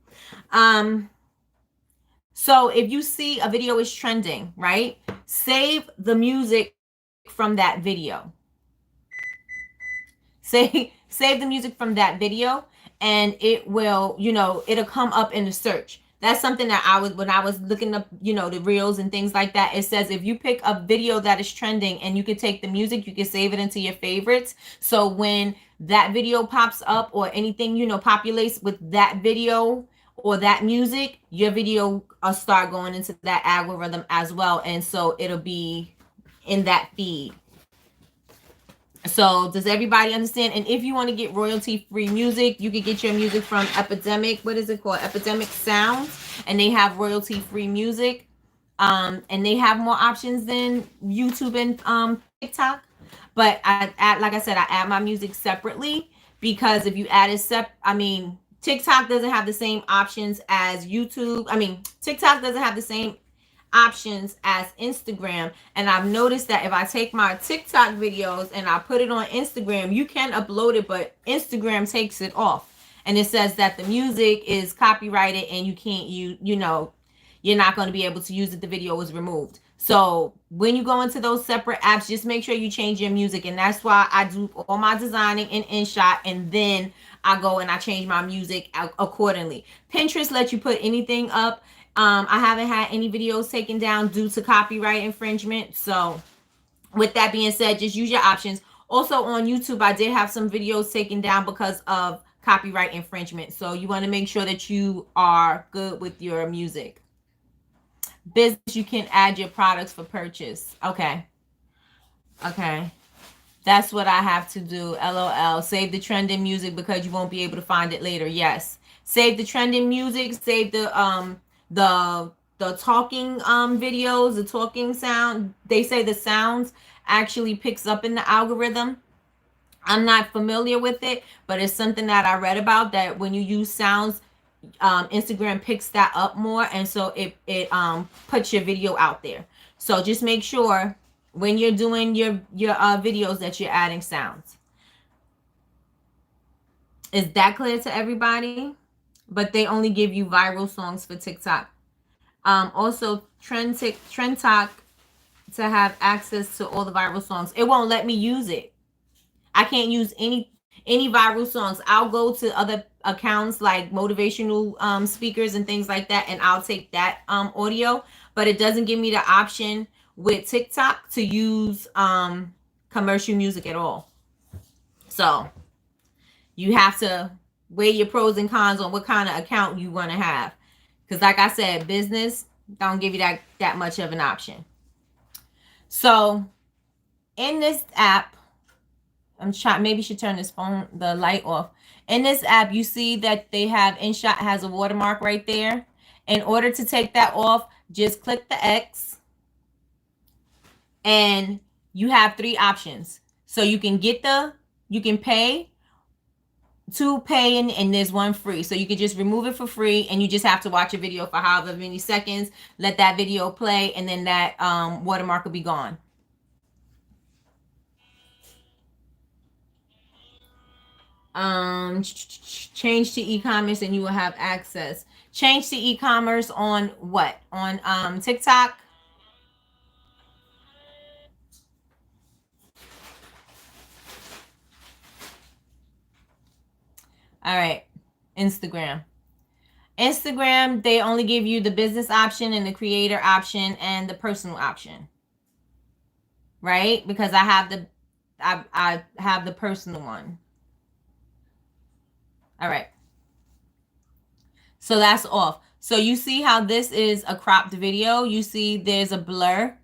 So if you see a video is trending, right? Save the music from that video. Save the music from that video, and it will, it'll come up in the search. That's something that when I was looking up, the reels and things like that, it says if you pick a video that is trending and you can take the music, you can save it into your favorites. So when that video pops up, or anything, populates with that video or that music, your video will start going into that algorithm as well. And so it'll be in that feed. So does everybody understand? And if you want to get royalty-free music, you can get your music from Epidemic. What is it called? Epidemic Sounds. And they have royalty-free music. And they have more options than YouTube and TikTok. But like I said, I add my music separately, because if you add it TikTok doesn't have the same options as YouTube. TikTok doesn't have the same options as Instagram. And I've noticed that if I take my TikTok videos and I put it on Instagram, you can upload it, but Instagram takes it off. And it says that the music is copyrighted and you can't you're not going to be able to use it. The video was removed. So when you go into those separate apps, just make sure you change your music. And that's why I do all my designing in InShot, and then I go and I change my music accordingly. Pinterest lets you put anything up. I haven't had any videos taken down due to copyright infringement. So with that being said, just use your options. Also on YouTube, I did have some videos taken down because of copyright infringement. So you want to make sure that you are good with your music. business, you can add your products for purchase. Okay. Okay. That's what I have to do. LOL. Save the trending music because you won't be able to find it later. Yes. Save the trending music. Save the the talking videos, the talking sound. They say the sounds actually picks up in the algorithm. I'm not familiar with it, but it's something that I read about, that when you use sounds, Instagram picks that up more, and so it puts your video out there. So just make sure when you're doing your videos that you're adding sounds. Is that clear to everybody? But they only give you viral songs for TikTok. Also Trend Talk to have access to all the viral songs. It won't let me use it. I can't use any viral songs. I'll go to other accounts like motivational speakers and things like that, and I'll take that audio, but it doesn't give me the option with TikTok to use commercial music at all. So you have to weigh your pros and cons on what kind of account you want to have, because like I said, business don't give you that much of an option. So in this app, I'm trying, maybe you should turn the light off. In this app, you see that they have InShot has a watermark right there. In order to take that off, just click the X, and you have 3 options. So you can pay, 2 pay, and there's 1 free. So you can just remove it for free, and you just have to watch a video for however many seconds, let that video play, and then that watermark will be gone. Change to e-commerce and you will have access. Change to e-commerce on what? On TikTok. All right. Instagram, they only give you the business option and the creator option and the personal option, right? Because I have the personal one. All right. So that's off. So you see how this is a cropped video. You see there's a blur.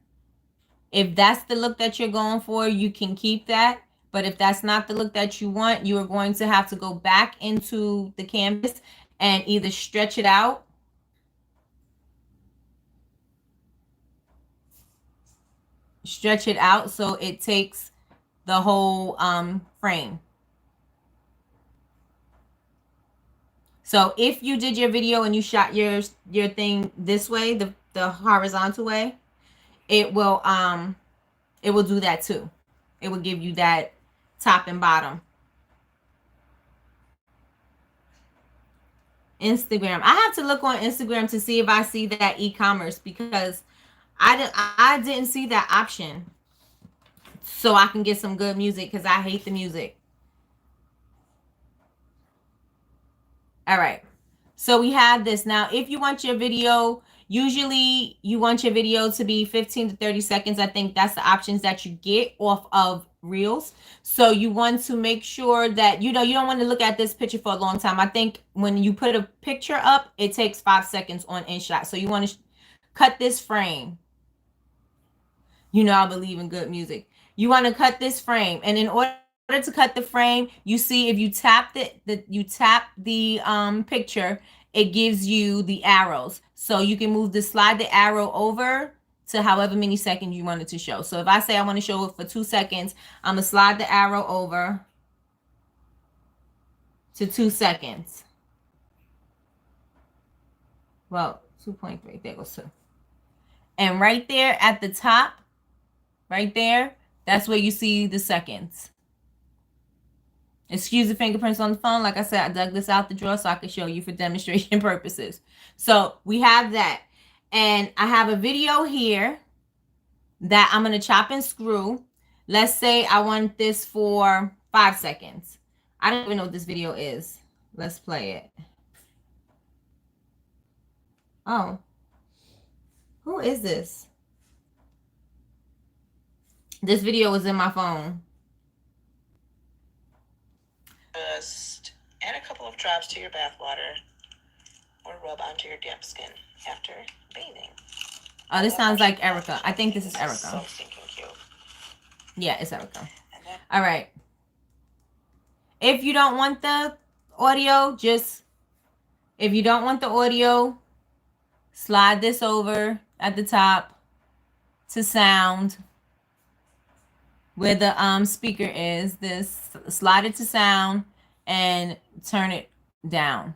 If that's the look that you're going for, you can keep that. But if that's not the look that you want, you are going to have to go back into the canvas and either stretch it out. Stretch it out so it takes the whole frame. So if you did your video and you shot your thing this way, the horizontal way, it will do that too. It will give you that top and bottom. Instagram. I have to look on Instagram to see if I see that e-commerce, because I didn't see that option, so I can get some good music, because I hate the music. All right. So we have this. Now, if you want your video, usually you want your video to be 15 to 30 seconds. I think that's the options that you get off of Reels. So you want to make sure that, you don't want to look at this picture for a long time. I think when you put a picture up, it takes 5 seconds on InShot. So you want to cut this frame. I believe in good music. You want to cut this frame. And in order to cut the frame, you see if you tap the picture, it gives you the arrows. So you can slide the arrow over to however many seconds you want it to show. So if I say I want to show it for 2 seconds, I'm going to slide the arrow over to 2 seconds. Well, 2.3, there goes 2. And right there at the top, right there, that's where you see the seconds. Excuse the fingerprints on the phone. Like I said, I dug this out the drawer so I could show you for demonstration purposes. So we have that. And I have a video here that I'm going to chop and screw. Let's say I want this for 5 seconds. I don't even know what this video is. Let's play it. Oh. Who is this? This video was in my phone. Just add a couple of drops to your bath water or rub onto your damp skin after bathing. Oh, this sounds like Erica. I think this is Erica. So stinking cute. Yeah, it's Erica. All right. If you don't want the audio, slide this over at the top to sound where the speaker is. This slide it to sound and turn it down.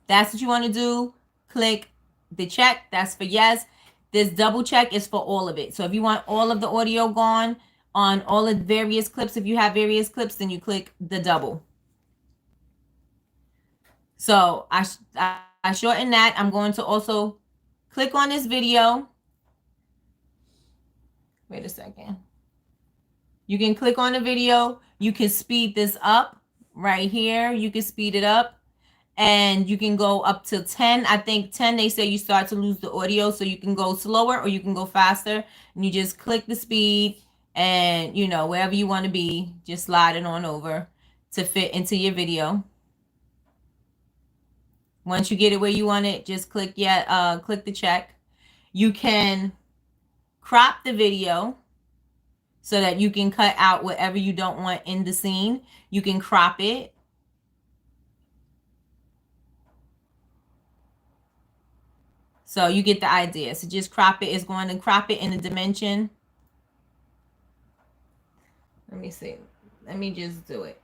That's what you want to do. Click the check. That's for yes. This double check is for all of it. So if you want all of the audio gone on all of the various clips, if you have various clips, then you click the double. So I shorten that. I'm going to also click on this video. Wait a second. You can click on the video. You can speed this up right here. You can speed it up. And you can go up to 10. I think 10, they say you start to lose the audio. So you can go slower or you can go faster. And you just click the speed and, you know, wherever you want to be, just slide it on over to fit into your video. Once you get it where you want it, just click click the check. You can crop the video so that you can cut out whatever you don't want in the scene. You can crop it. So you get the idea. So just crop it. It's going to crop it in the dimension. Let me see. Let me just do it.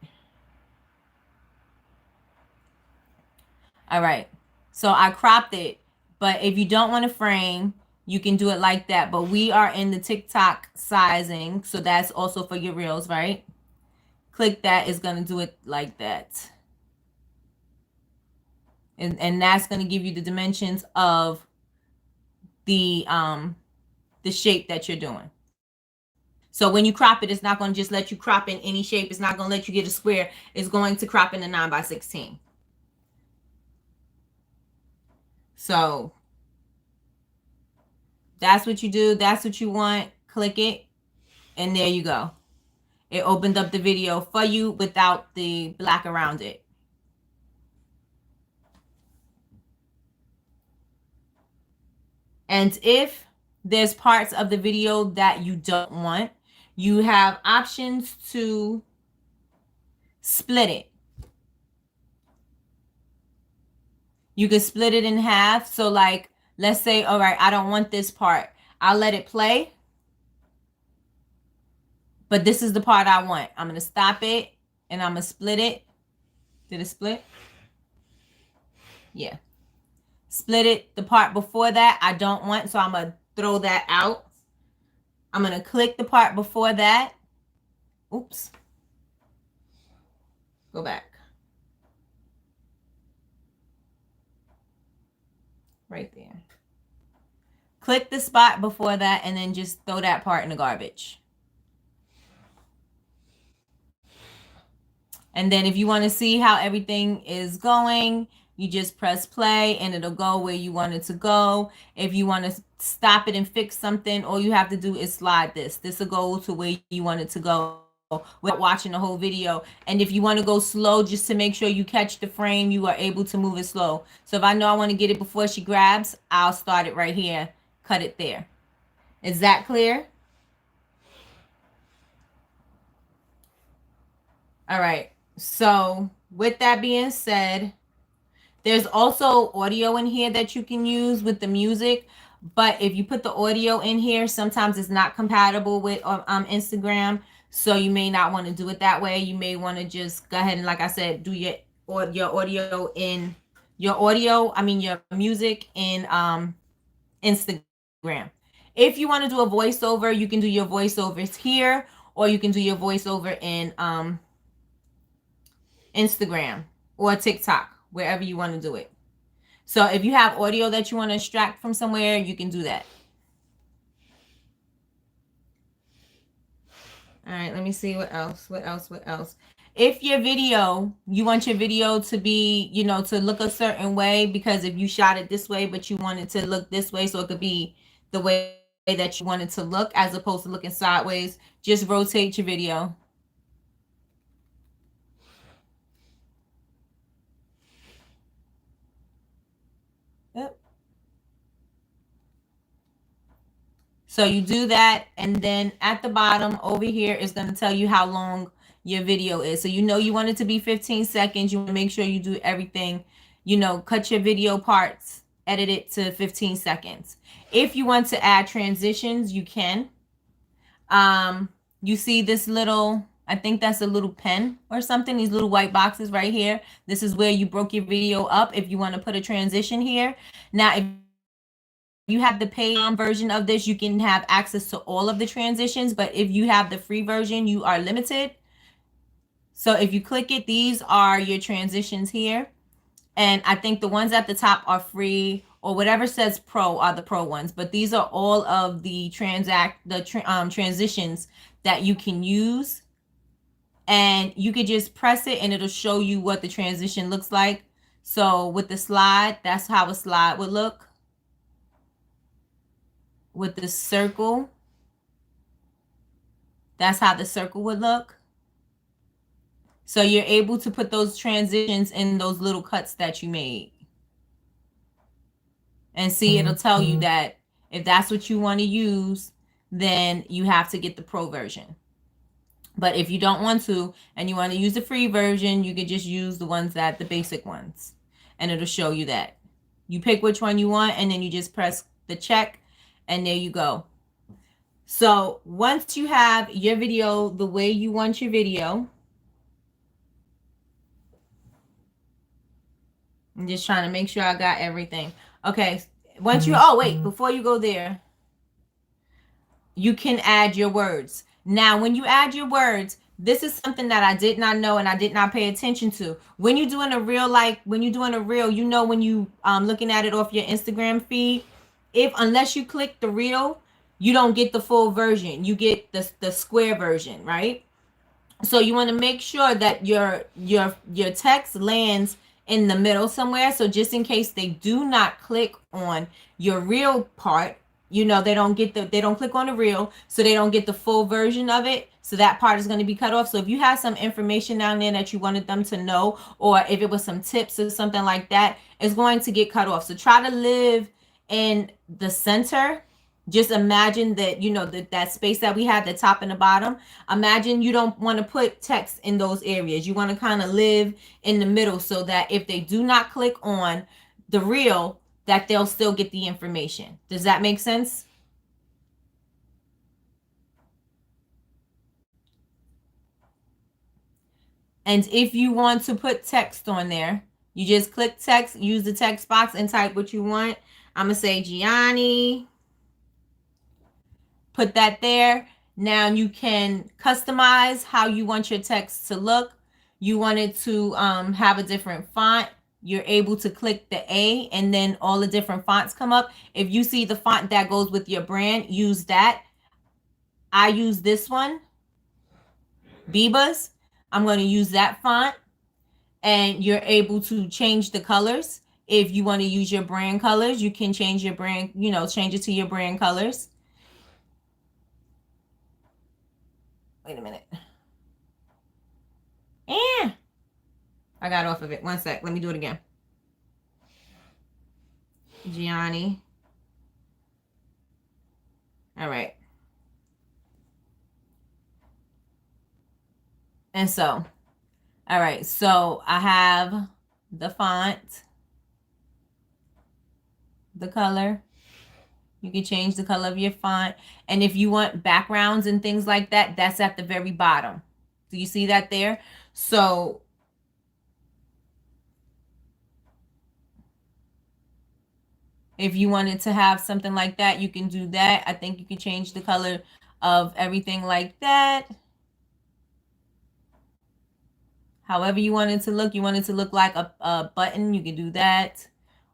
All right. So I cropped it. But if you don't want to frame, you can do it like that. But we are in the TikTok sizing. So that's also for your reels, right? Click that. It's going to do it like that. And that's going to give you the dimensions of the shape that you're doing. So when you crop it, it's not going to just let you crop in any shape. It's not going to let you get a square. It's going to crop in the 9x16. So that's what you do. That's what you want. Click it. And there you go. It opened up the video for you without the black around it. And if there's parts of the video that you don't want, you have options to split it. You can split it in half. So like, let's say, all right, I don't want this part. I'll let it play. But this is the part I want. I'm going to stop it and I'm going to split it. Did it split? Yeah. Split it. The part before that I don't want, so I'm going to throw that out. I'm going to click the part before that. Oops. Go back. Right there. Click the spot before that and then just throw that part in the garbage. And then if you want to see how everything is going, you just press play and it'll go where you want it to go. If you want to stop it and fix something, all you have to do is slide this. This will go to where you want it to go without watching the whole video. And if you want to go slow, just to make sure you catch the frame, you are able to move it slow. So if I know I want to get it before she grabs, I'll start it right here, cut it there. Is that clear? All right. So with that being said, there's also audio in here that you can use with the music. But if you put the audio in here, sometimes it's not compatible with Instagram. So you may not want to do it that way. You may want to just go ahead and, like I said, do your audio in your music in Instagram. If you want to do a voiceover, you can do your voiceovers here, or you can do your voiceover in Instagram or TikTok, wherever you want to do it. So if you have audio that you want to extract from somewhere, you can do that. All right, let me see what else. If your video, you want your video to be, to look a certain way, because if you shot it this way, but you want it to look this way, so it could be the way that you want it to look as opposed to looking sideways, just rotate your video. Yep. So you do that, and then at the bottom over here is going to tell you how long your video is. So you know you want it to be 15 seconds. You want to make sure you do everything, you know, cut your video parts, edit it to 15 seconds. If you want to add transitions, you can. You see this little, I think that's a little pen or something, these little white boxes right here. This is where you broke your video up if you want to put a transition here. Now, if you have the paid version of this, you can have access to all of the transitions, but if you have the free version, you are limited. So if you click it, these are your transitions here. And I think the ones at the top are free, or whatever says pro are the pro ones. But these are all of the transitions that you can use. And you could just press it and it'll show you what the transition looks like. So with the slide, that's how a slide would look. With the circle, that's how the circle would look. So you're able to put those transitions in those little cuts that you made. And see, it'll tell you that if that's what you want to use, then you have to get the pro version. But if you don't want to, and you want to use the free version, you could just use the basic ones. And it'll show you that. You pick which one you want, and then you just press the check, and there you go. So once you have your video the way you want your video, I'm just trying to make sure I got everything. Okay, once you, oh wait, before you go there, you can add your words. Now, when you add your words, this is something that I did not know and I did not pay attention to. When you're doing a reel, you know, when you looking at it off your Instagram feed, unless you click the reel, you don't get the full version. You get the square version, right? So you want to make sure that your text lands in the middle somewhere. So just in case they do not click on your reel part, you know, they don't click on the reel, so they don't get the full version of it. So that part is going to be cut off. So if you have some information down there that you wanted them to know, or if it was some tips or something like that, it's going to get cut off. So try to live in the center. Just imagine that, you know, that space that we had, the top and the bottom. Imagine you don't want to put text in those areas. You want to kind of live in the middle so that if they do not click on the reel, that they'll still get the information. Does that make sense? And if you want to put text on there, you just click text, use the text box and type what you want. I'm going to say Gianni. Put that there. Now you can customize how you want your text to look. You want it to have a different font. You're able to click the A and then all the different fonts come up. If you see the font that goes with your brand, use that. I use this one, Bibas. I'm going to use that font, and you're able to change the colors. If you want to use your brand colors, you can change your brand, you know, change it to your brand colors. Wait a minute. I got off of it. One sec. Let me do it again. Gianni. All right. And so, all right. So I have the font, the color. You can change the color of your font. And if you want backgrounds and things like that, that's at the very bottom. Do you see that there? So if you wanted to have something like that, you can do that. I think you can change the color of everything like that. However you want it to look. You want it to look like a button, you can do that.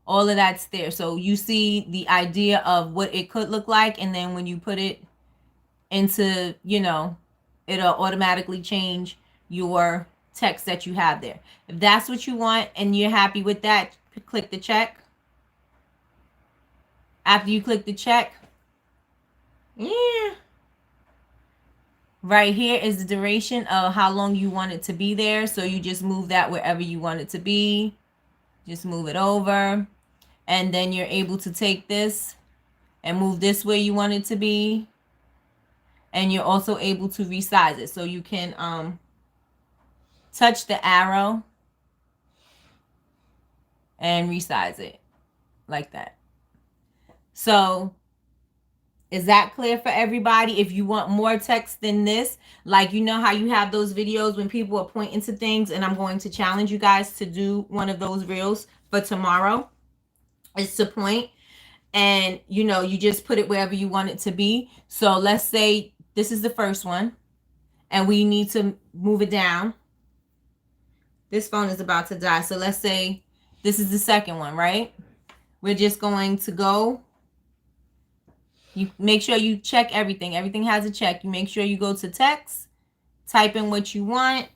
All of that's there. So you see the idea of what it could look like. And then when you put it into, you know, it'll automatically change your text that you have there. If that's what you want and you're happy with that, click the check. After you click the check, right here is the duration of how long you want it to be there. So you just move that wherever you want it to be. Just move it over. And then you're able to take this and move this where you want it to be. And you're also able to resize it. So you can touch the arrow and resize it like that. So is that clear for everybody? If you want more text than this, like you know how you have those videos when people are pointing to things, and I'm going to challenge you guys to do one of those reels for tomorrow. It's to point, and you know, you just put it wherever you want it to be. So let's say this is the first one and we need to move it down. This phone is about to die. So let's say this is the second one, right? We're just going to go. You make sure you check everything. Everything has a check. You make sure you go to text, type in what you want.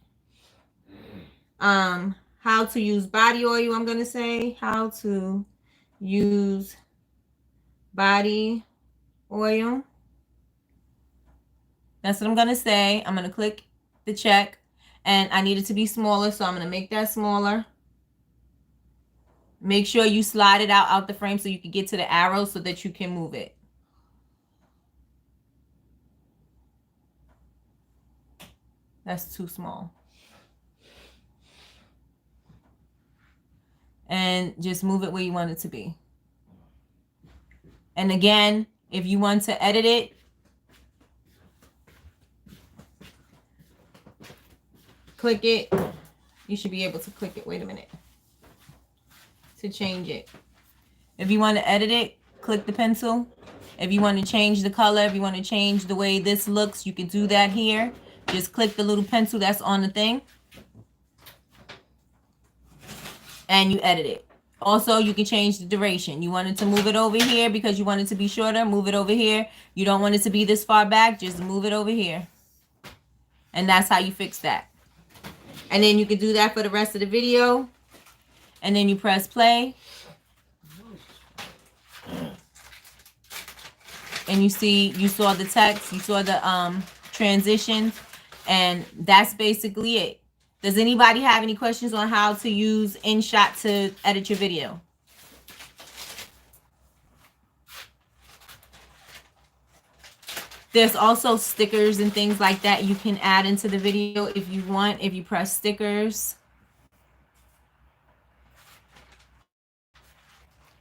How to use body oil, I'm going to say. How to use body oil. That's what I'm going to say. I'm going to click the check. And I need it to be smaller, so I'm going to make that smaller. Make sure you slide it out the frame so you can get to the arrow so that you can move it. That's too small. And just move it where you want it to be. And again, if you want to edit it, click it. You should be able to click it. Wait a minute. To change it. If you want to edit it, click the pencil. If you want to change the color, if you want to change the way this looks, you can do that here. Just click the little pencil that's on the thing. And you edit it. Also, you can change the duration. You want it to move it over here because you want it to be shorter. Move it over here. You don't want it to be this far back. Just move it over here. And that's how you fix that. And then you can do that for the rest of the video. And then you press play. And you saw the text. You saw the transitions. And that's basically it. Does anybody have any questions on how to use InShot to edit your video? There's also stickers and things like that you can add into the video if you want, if you press stickers.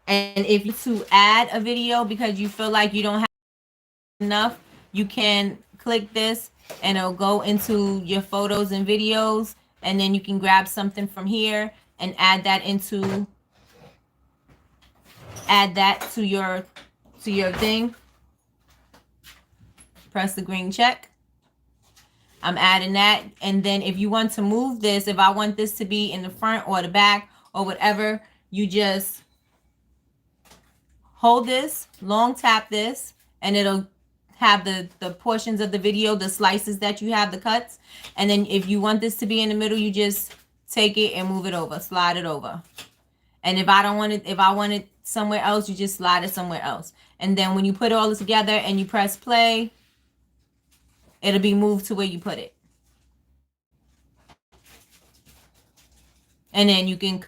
And if you to add a video because you feel like you don't have enough, you can click this and it'll go into your photos and videos. And then you can grab something from here and add that to your thing. Press the green check. I'm adding that. And then if you want to move this, if I want this to be in the front or the back or whatever, you just hold this, long tap this, and it'll have the portions of the video, the slices that you have, the cuts. And then if you want this to be in the middle, you just take it and move it over, slide it over. And if I want it somewhere else, you just slide it somewhere else. And then when you put all this together and you press play, it'll be moved to where you put it. And then you can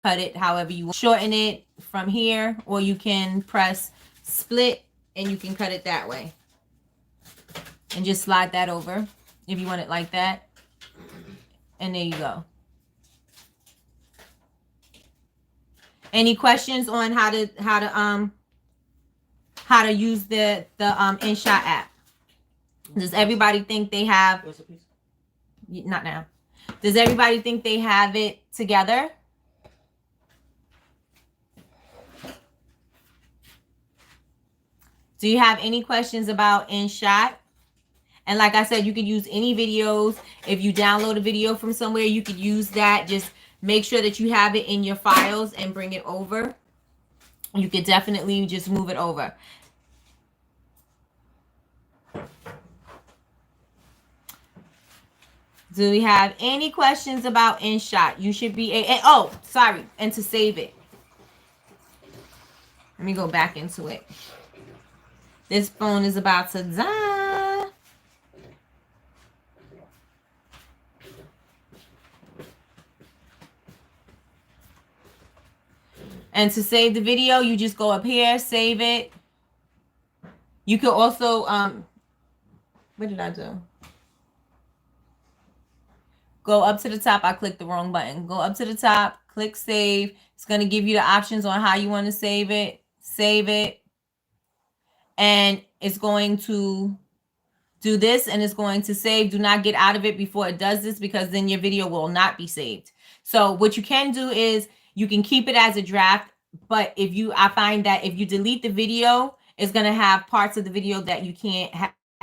cut it however you want. Shorten it from here, or you can press split and you can cut it that way. And just slide that over if you want it like that. And there you go. Any questions on how to use the InShot app? Does everybody think they have? Not now. Does everybody think they have it together? Do you have any questions about InShot? And like I said, you could use any videos. If you download a video from somewhere, you could use that. Just make sure that you have it in your files and bring it over. You could definitely just move it over. Do we have any questions about InShot? You should be oh, sorry, and to save it. Let me go back into it. This phone is about to die. And to save the video, you just go up here, save it. You can also, what did I do? Go up to the top. I clicked the wrong button. Go up to the top, click save. It's going to give you the options on how you want to save it. Save it. And it's going to do this, and it's going to save. Do not get out of it before it does this, because then your video will not be saved. So what you can do is you can keep it as a draft, but I find that if you delete the video, it's going to have parts of the video that you can't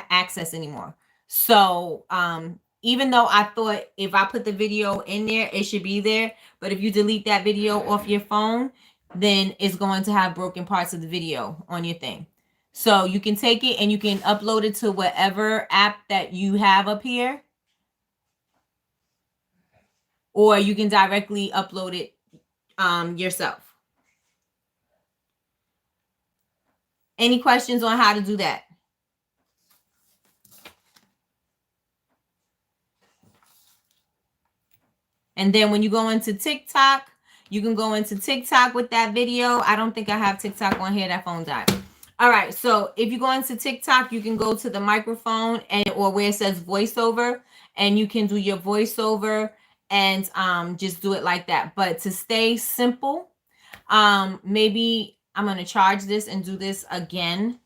access anymore. So even though I thought if I put the video in there, it should be there, but if you delete that video off your phone, then it's going to have broken parts of the video on your thing. So you can take it and you can upload it to whatever app that you have up here, or you can directly upload it yourself. Any questions on how to do that? And then when you go into TikTok, you can go into TikTok with that video. I don't think I have TikTok on here. That phone died. All right, so if you go into TikTok, you can go to the microphone or where it says voiceover, and you can do your voiceover and just do it like that. But to stay simple, maybe I'm going to charge this and do this again.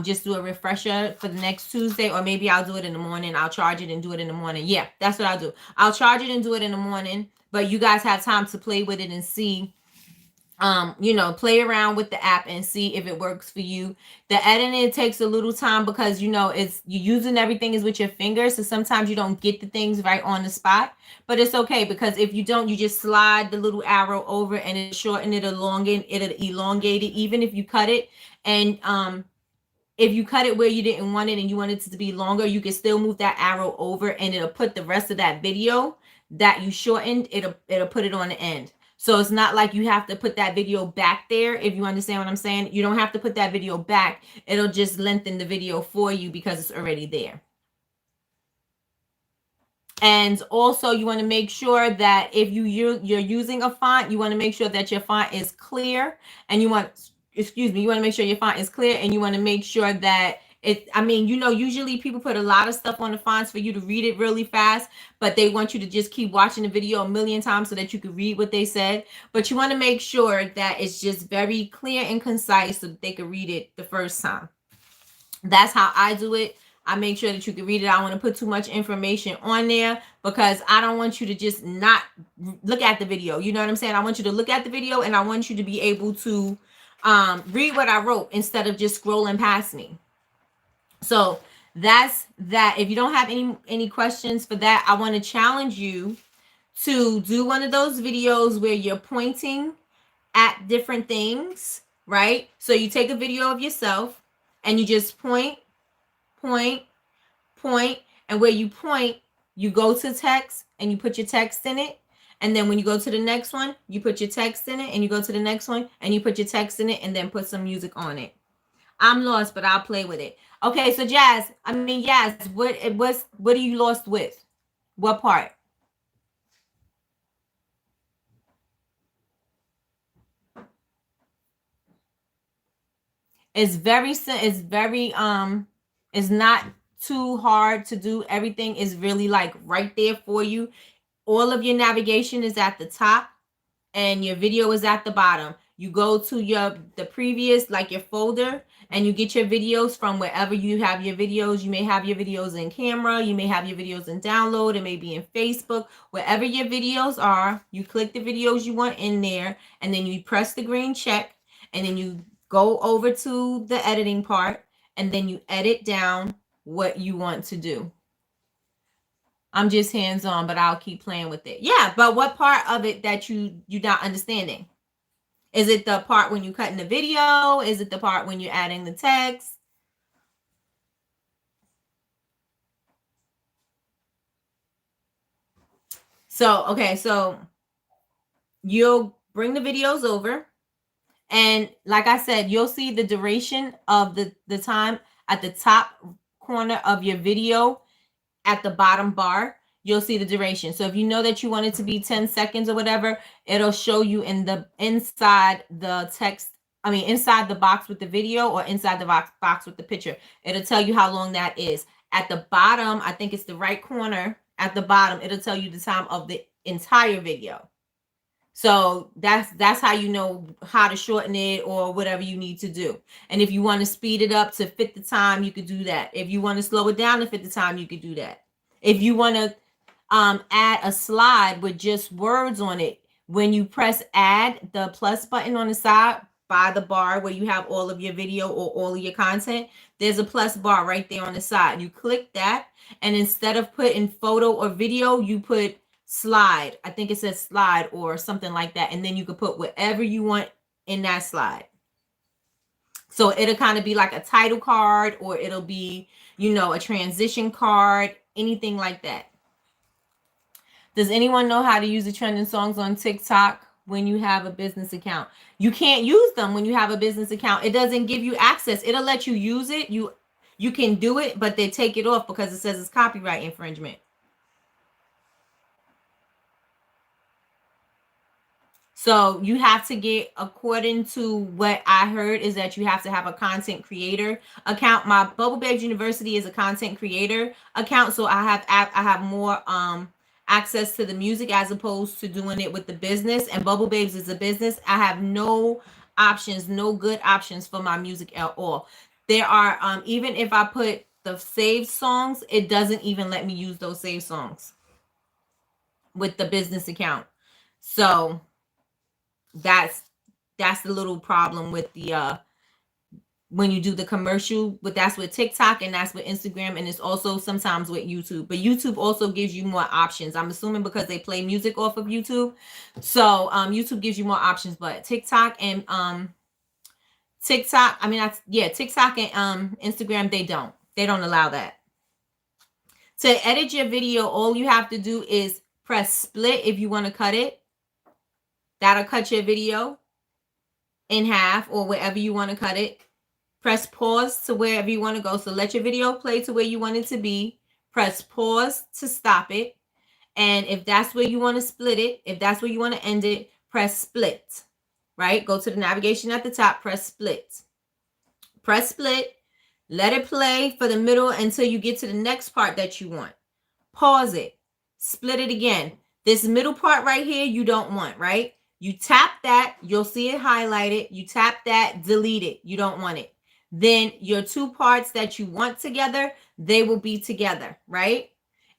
Just do a refresher for the next Tuesday, or maybe I'll do it in the morning. I'll charge it and do it in the morning. Yeah, that's what I'll do. I'll charge it and do it in the morning, but you guys have time to play with it and see, play around with the app and see if it works for you. The editing takes a little time because, you're using everything is with your fingers. So sometimes you don't get the things right on the spot, but it's okay, because if you don't, you just slide the little arrow over and it shorten it, elongate it, even if you cut it. And, if you cut it where you didn't want it and you want it to be longer, you can still move that arrow over and it'll put the rest of that video that you shortened, it'll put it on the end. So it's not like you have to put that video back there. If you understand what I'm saying, you don't have to put that video back. It'll just lengthen the video for you because it's already there. And also you want to make sure that if you're using a font, you want to make sure that your font is clear, and you want to make sure your font is clear, and you want to make sure that usually people put a lot of stuff on the fonts for you to read it really fast, but they want you to just keep watching the video a million times so that you can read what they said. But you want to make sure that it's just very clear and concise so that they can read it the first time. That's how I do it. I make sure that you can read it. I want to put too much information on there because I don't want you to just not look at the video. You know what I'm saying? I want you to look at the video, and I want you to be able to read what I wrote instead of just scrolling past me. So that's that. If you don't have any questions for that, I want to challenge you to do one of those videos where you're pointing at different things, right? So you take a video of yourself and you just point, and where you point, you go to text and you put your text in it. And then when you go to the next one, you put your text in it, and you go to the next one and you put your text in it, and then put some music on it. I'm lost, but I'll play with it. Okay, so Yas, what are you lost with? What part? It's not too hard to do. Everything is really like right there for you. All of your navigation is at the top and your video is at the bottom. You go to the previous, like your folder, and you get your videos from wherever you have your videos. You may have your videos in camera. You may have your videos in download. It may be in Facebook. Wherever your videos are, you click the videos you want in there, and then you press the green check, and then you go over to the editing part, and then you edit down what you want to do. I'm just hands-on, but I'll keep playing with it. Yeah, but what part of it that you're not understanding? Is it the part when you're cutting the video? Is it the part when you're adding the text? So, okay, so you'll bring the videos over. And like I said, you'll see the duration of the time at the top corner of your video at the bottom bar. you'll see the duration. So if you know that you want it to be 10 seconds or whatever, it'll show you in the inside the text. I mean, inside the box with the video or inside the box with the picture. It'll tell you how long that is. At the bottom, I think it's the right corner at the bottom, it'll tell you the time of the entire video. So that's how you know how to shorten it or whatever you need to do. And if you want to speed it up to fit the time, you could do that. If you want to slow it down to fit the time, you could do that. If you want to add a slide with just words on it, when you press add the plus button on the side by the bar where you have all of your video or all of your content, there's a plus bar right there on the side. You click that, and instead of putting photo or video, you put slide. I think it says slide or something like that. And then you can put whatever you want in that slide. So it'll kind of be like a title card, or it'll be, you know, a transition card, anything like that. Does anyone know how to use the trending songs on TikTok when you have a business account? You can't use them when you have a business account. It doesn't give you access. It'll let you use it. You can do it, but they take it off because it says it's copyright infringement. So you have to get, according to what I heard, is that you have to have a content creator account. My Bubble Babes University is a content creator account, so I have more access to the music as opposed to doing it with the business. And Bubble Babes is a business. I have no options, no good options for my music at all. There are even if I put the saved songs, it doesn't even let me use those saved songs with the business account. So that's the little problem with the when you do the commercial, but that's with TikTok and that's with Instagram, and it's also sometimes with YouTube. But YouTube also gives you more options. I'm assuming because they play music off of YouTube. So YouTube gives you more options, but TikTok and TikTok and Instagram, they don't allow that. To edit your video, all you have to do is press split if you want to cut it. That'll cut your video in half or wherever you want to cut it. Press pause to wherever you want to go. So let your video play to where you want it to be. Press pause to stop it. And if that's where you want to split it, if that's where you want to end it, press split, right? Go to the navigation at the top, press split. Press split. Let it play for the middle until you get to the next part that you want. Pause it. Split it again. This middle part right here, you don't want, right? You tap that, you'll see it highlighted. You tap that, delete it. You don't want it. Then your two parts that you want together, they will be together, right?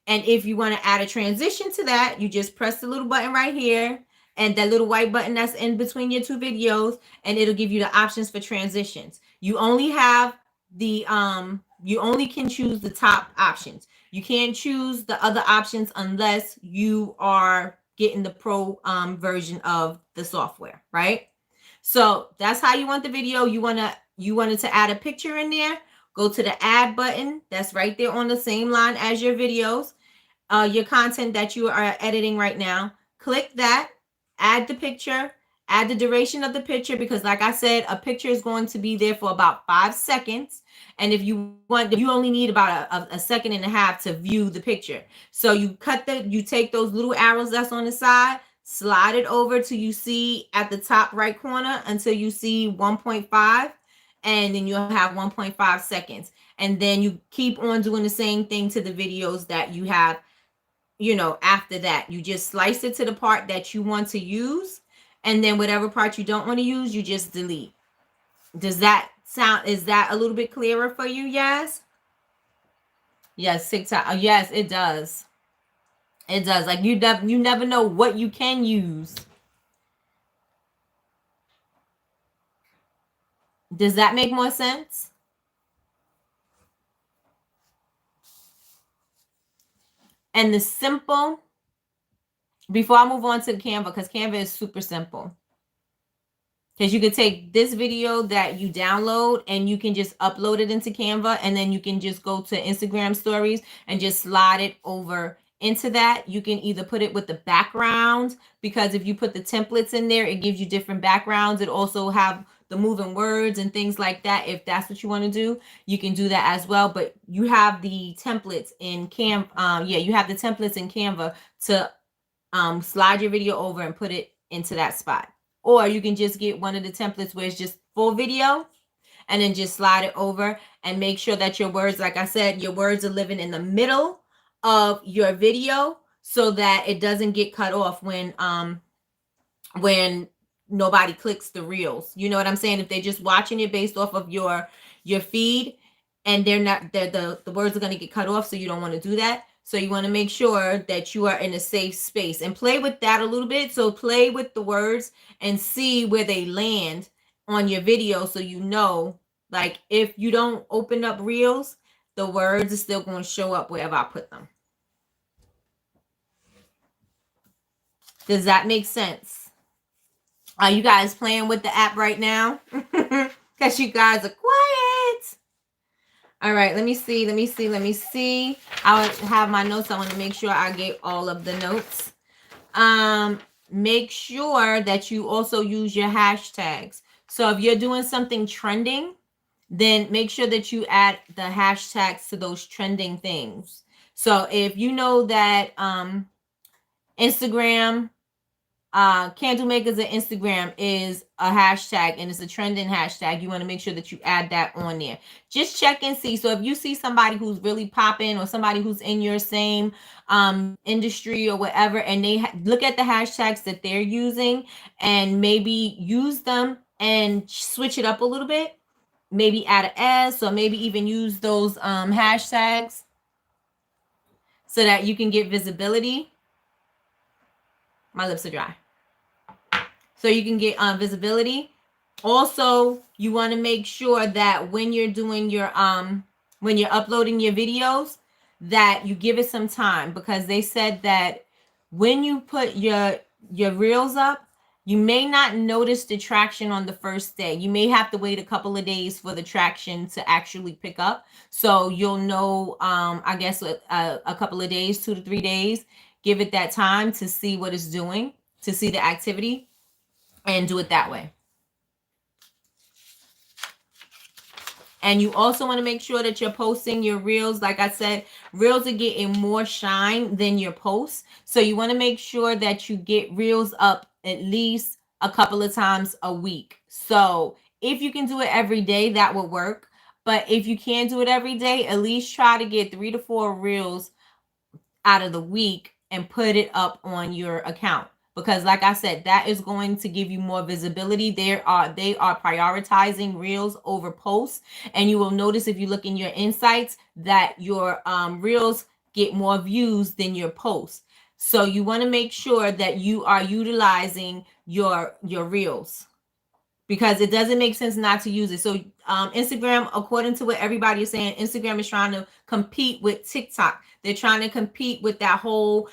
And if you want to add a transition to that, you just press the little button right here and that little white button that's in between your two videos, and it'll give you the options for transitions. You only have the you only can choose the top options. You can't choose the other options unless you are getting the pro version of the software, right? So that's how you want the video. You wanted to add a picture in there. Go to the add button. That's right there on the same line as your videos, your content that you are editing right now. Click that, add the picture, add the duration of the picture, because like I said, a picture is going to be there for about 5 seconds. And if you want, you only need about a second and a half to view the picture. So you take those little arrows that's on the side, slide it over till you see at the top right corner until you see 1.5, and then you'll have 1.5 seconds. And then you keep on doing the same thing to the videos that you have, after that. You just slice it to the part that you want to use, and then whatever part you don't want to use, you just delete. Is that a little bit clearer for you? Yes. Yes, TikTok. Yes, it does. It does. Like you never know what you can use. Does that make more sense? And the simple, before I move on to Canva, because Canva is super simple. Because you could take this video that you download and you can just upload it into Canva, and then you can just go to Instagram stories and just slide it over into that. You can either put it with the background, because if you put the templates in there, it gives you different backgrounds. It also have the moving words and things like that. If that's what you want to do, you can do that as well. But you have the templates in you have the templates in Canva to slide your video over and put it into that spot. Or you can just get one of the templates where it's just full video and then just slide it over and make sure that your words, like I said, your words are living in the middle of your video so that it doesn't get cut off when nobody clicks the reels. You know what I'm saying? If they're just watching it based off of your feed and the words are going to get cut off, so you don't want to do that. So you want to make sure that you are in a safe space and play with that a little bit. So play with the words and see where they land on your video, so you know, like, if you don't open up reels, the words are still going to show up wherever I put them. Does that make sense? Are you guys playing with the app right now? Because you guys are quiet. All right, let me see. I have my notes. I want to make sure I get all of the notes. Make sure that you also use your hashtags. So if you're doing something trending, then make sure that you add the hashtags to those trending things. So if you know that Instagram, candle makers and Instagram is a hashtag and it's a trending hashtag, you want to make sure that you add that on there. Just check and see. So if you see somebody who's really popping or somebody who's in your same industry or whatever, and they look at the hashtags that they're using and maybe use them and switch it up a little bit, maybe add an S, or maybe even use those hashtags so that you can get visibility. My lips are dry. So you can get visibility. Also, you want to make sure that when you're doing your when you're uploading your videos, that you give it some time, because they said that when you put your reels up, you may not notice the traction on the first day. You may have to wait a couple of days for the traction to actually pick up. So you'll know, I guess, a couple of days, 2 to 3 days. Give it that time to see what it's doing, to see the activity, and do it that way. And you also want to make sure that you're posting your reels. Like I said, reels are getting more shine than your posts. So you want to make sure that you get reels up at least a couple of times a week. So if you can do it every day, that will work. But if you can't do it every day, at least try to get 3 to 4 reels out of the week and put it up on your account. Because like I said, that is going to give you more visibility. They are prioritizing reels over posts. And you will notice if you look in your insights that your reels get more views than your posts. So you want to make sure that you are utilizing your reels, because it doesn't make sense not to use it. So Instagram, according to what everybody is saying, Instagram is trying to compete with TikTok. They're trying to compete with that whole,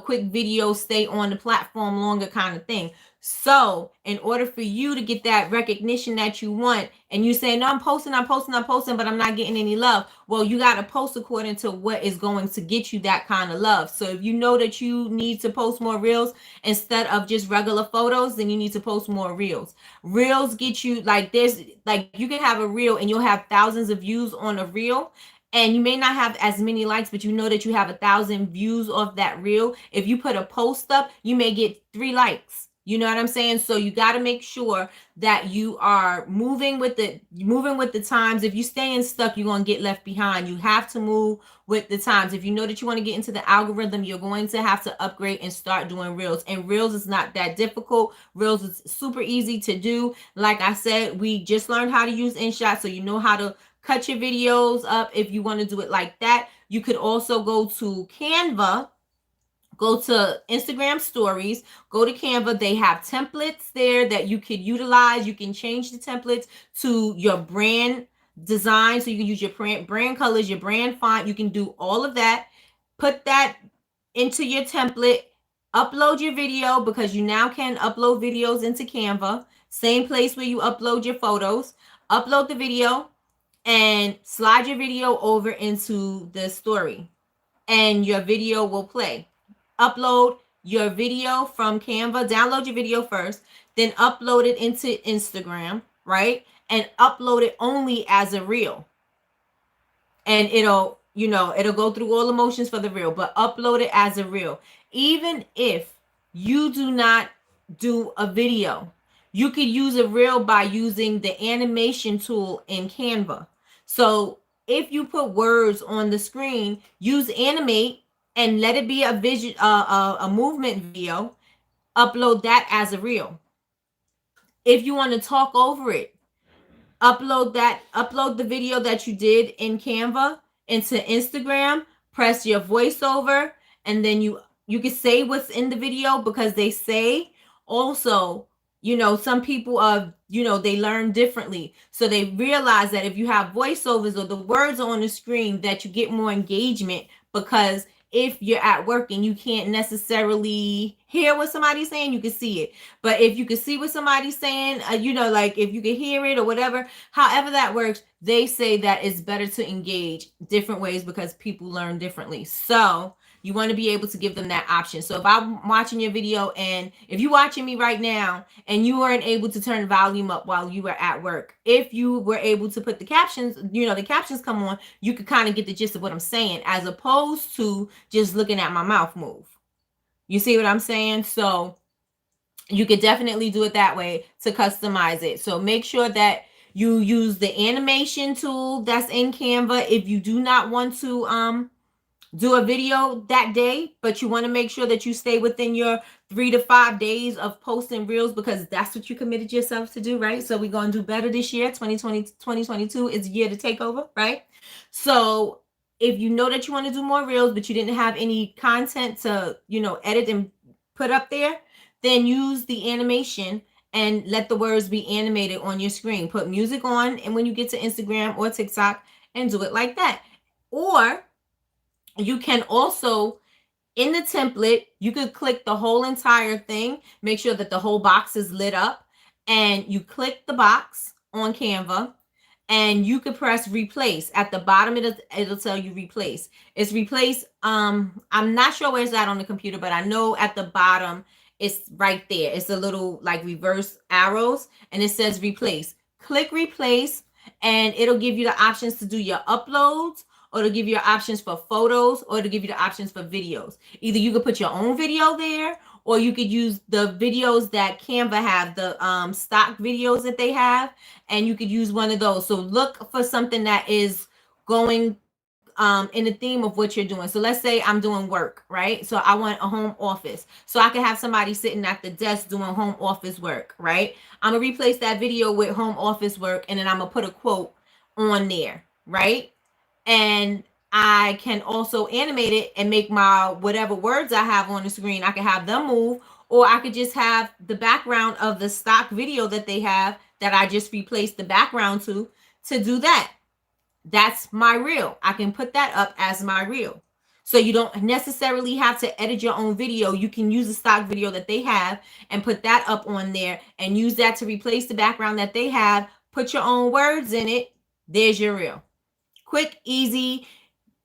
quick video, stay on the platform longer kind of thing. So in order for you to get that recognition that you want, and you say, no, I'm posting, but I'm not getting any love. Well, you got to post according to what is going to get you that kind of love. So if you know that you need to post more reels instead of just regular photos, then you need to post more reels. Reels get you, you can have a reel and you'll have thousands of views on a reel, and you may not have as many likes, but you know that you have 1,000 views off that reel. If you put a post up, you may get 3 likes. You know what I'm saying? So you got to make sure that you are moving with the times. If you staying stuck, you're going to get left behind. You have to move with the times. If you know that you want to get into the algorithm, you're going to have to upgrade and start doing reels. And reels is not that difficult. Reels is super easy to do. Like I said, we just learned how to use InShot, so you know how to cut your videos up if you want to do it like that. You could also go to Canva. Go to Instagram stories, go to Canva. They have templates there that you could utilize. You can change the templates to your brand design. So you can use your brand colors, your brand font. You can do all of that. Put that into your template. Upload your video, because you now can upload videos into Canva. Same place where you upload your photos. Upload the video and slide your video over into the story, and your video will play. Upload your video from Canva. Download your video first, then upload it into Instagram. right? And upload it only as a reel. And it'll, it'll go through all the motions for the reel, but upload it as a reel. Even if you do not do a video, you could use a reel by using the animation tool in Canva. So if you put words on the screen, use animate and let it be a vision, a movement video. Upload that as a reel. If you want to talk over it, upload the video that you did in Canva into Instagram, press your voiceover, and then you can say what's in the video, because they say also, some people they learn differently. So they realize that if you have voiceovers or the words on the screen, that you get more engagement, because if you're at work and you can't necessarily hear what somebody's saying, you can see it. But if you can see what somebody's saying, like if you can hear it or whatever, however that works, they say that it's better to engage different ways because people learn differently. So you want to be able to give them that option. So if I'm watching your video, and if you're watching me right now and you weren't able to turn the volume up while you were at work, if you were able to put the captions, the captions come on, you could kind of get the gist of what I'm saying, as opposed to just looking at my mouth move. You see what I'm saying? So you could definitely do it that way to customize it. So make sure that you use the animation tool that's in Canva if you do not want to do a video that day, but you want to make sure that you stay within your 3 to 5 days of posting reels, because that's what you committed yourself to do, right? So we're going to do better this year. 2022 is a year to take over, right? So if you know that you want to do more reels, but you didn't have any content to, edit and put up there, then use the animation and let the words be animated on your screen. Put music on, and when you get to Instagram or TikTok, and do it like that. Or you can also, in the template, you could click the whole entire thing, make sure that the whole box is lit up, and you click the box on Canva, and you could press replace. At the bottom, it'll tell you replace. It's replace. I'm not sure where it's at on the computer, but I know at the bottom it's right there. It's a little like reverse arrows, and it says replace. Click replace, and it'll give you the options to do your uploads, or to give you options for photos, or to give you the options for videos. Either you could put your own video there, or you could use the videos that Canva have, the stock videos that they have, and you could use one of those. So look for something that is going in the theme of what you're doing. So let's say I'm doing work, right? So I want a home office. So I can have somebody sitting at the desk doing home office work, right? I'm gonna replace that video with home office work, and then I'm gonna put a quote on there, right? And I can also animate it and make my whatever words I have on the screen, I can have them move, or I could just have the background of the stock video that they have that I just replaced the background to do that. That's my reel. I can put that up as my reel. So you don't necessarily have to edit your own video. You can use the stock video that they have and put that up on there and use that to replace the background that they have. Put your own words in it. There's your reel. Quick, easy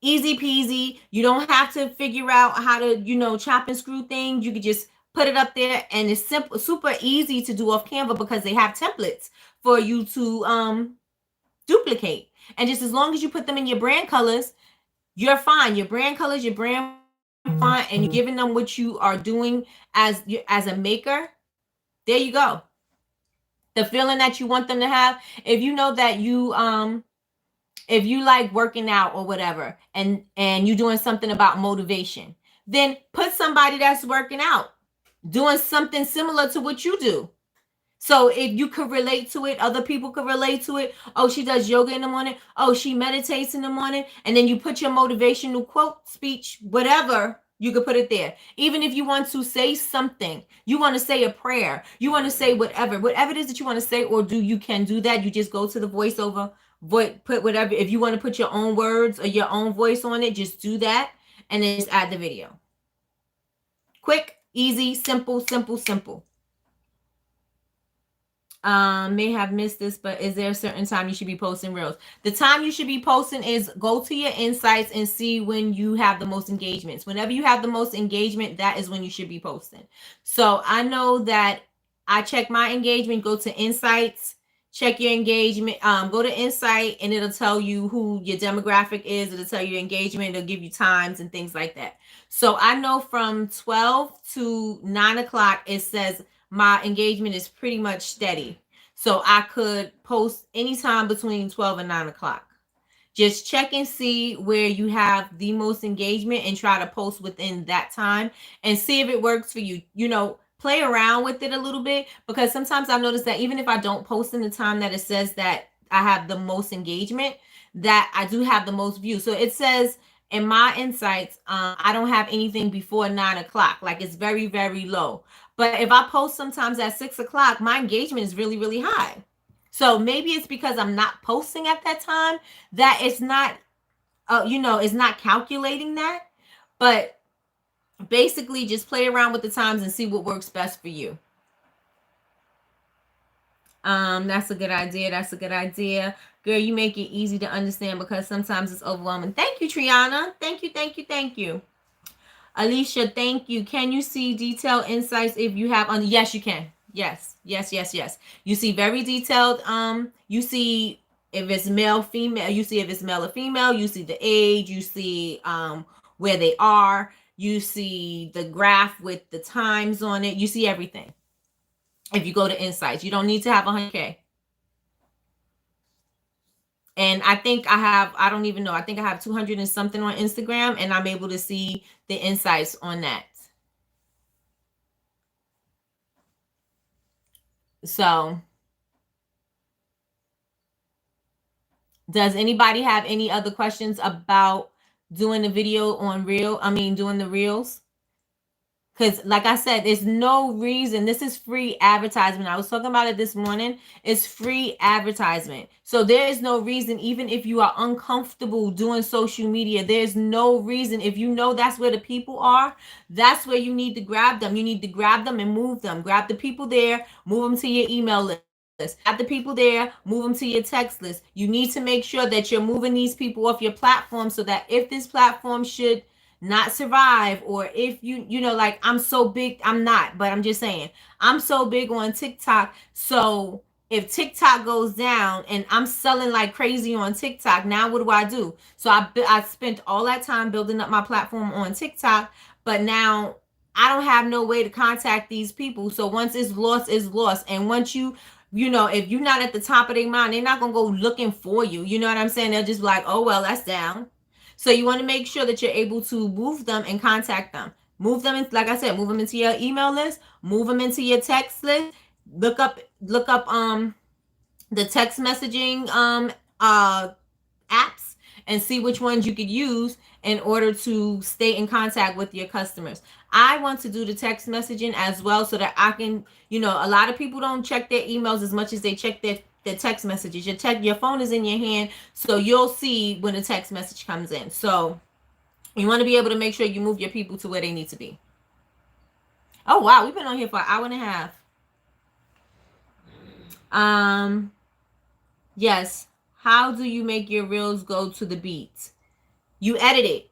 peasy. You don't have to figure out how to, chop and screw things. You could just put it up there, and it's simple, super easy to do off Canva, because they have templates for you to duplicate. And just as long as you put them in your brand colors, you're fine. Your brand colors, your brand font, and you're giving them what you are doing as a maker. There you go. The feeling that you want them to have. If you know that if you like working out or whatever, and you're doing something about motivation, then put somebody that's working out doing something similar to what you do. So if you could relate to it, other people could relate to it. Oh, she does yoga in the morning. Oh, she meditates in the morning. And then you put your motivational quote, speech, whatever, you could put it there. Even if you want to say something, you want to say a prayer, you want to say whatever it is that you want to say or do, you can do that. You just go to the voiceover, put whatever. If you want to put your own words or your own voice on it, just do that. And then just add the video. Quick, easy, simple. May have missed this, but is there a certain time you should be posting reels? The time you should be posting is go to your insights and see when you have the most engagements. Whenever you have the most engagement, that is when you should be posting. So I know that I check my engagement, go to insights, check your engagement. Go to Insight and it'll tell you who your demographic is. It'll tell you your engagement. It'll give you times and things like that. So I know from 12 to 9 o'clock, it says my engagement is pretty much steady. So I could post anytime between 12 and 9 o'clock. Just check and see where you have the most engagement and try to post within that time and see if it works for you. You know, play around with it a little bit, because sometimes I've noticed that even if I don't post in the time that it says that I have the most engagement, that I do have the most views. So it says in my insights, I don't have anything before 9 o'clock. Like, it's very, very low. But if I post sometimes at 6 o'clock, my engagement is really, really high. So maybe it's because I'm not posting at that time that it's not, it's not calculating that. But basically, just play around with the times and see what works best for you. That's a good idea. That's a good idea. Girl, you make it easy to understand because sometimes it's overwhelming. Thank you, Triana. Thank you, thank you, thank you. Alicia, thank you. Can you see detailed insights if you have on? Yes, you can. Yes. You see very detailed. You see if it's male, female. You see if it's male or female. You see the age. You see where they are. You see the graph with the times on it. You see everything. If you go to insights, you don't need to have 100K. And I think I don't even know. I think I have 200 and something on Instagram, and I'm able to see the insights on that. So, does anybody have any other questions about doing the video on doing the reels? Because like I said, there's no reason. This is free advertisement. I was talking about it this morning. It's free advertisement. So there is no reason, even if you are uncomfortable doing social media, there's no reason. If you know that's where the people are, that's where you need to grab them. You need to grab them and move them. Grab the people there, move them to your email list. Have the people there, move them to your text list. You need to make sure that you're moving these people off your platform so that if this platform should not survive, or if like I'm so big, I'm not, but I'm just saying, I'm so big on TikTok. So if TikTok goes down and I'm selling like crazy on TikTok, now what do? So I spent all that time building up my platform on TikTok, but now I don't have no way to contact these people. So once it's lost, it's lost. And once if you're not at the top of their mind, they're not gonna go looking for you. You know what I'm saying? They'll just be like, oh well, that's down. So you want to make sure that you're able to move them and contact them. Move them in, like I said, move them into your email list, move them into your text list. Look up the text messaging apps and see which ones you could use in order to stay in contact with your customers. I want to do the text messaging as well so that I can, a lot of people don't check their emails as much as they check their text messages. Your phone is in your hand, so you'll see when a text message comes in. So you want to be able to make sure you move your people to where they need to be. Oh wow, we've been on here for an hour and a half. Yes. How do you make your reels go to the beat? You edit it.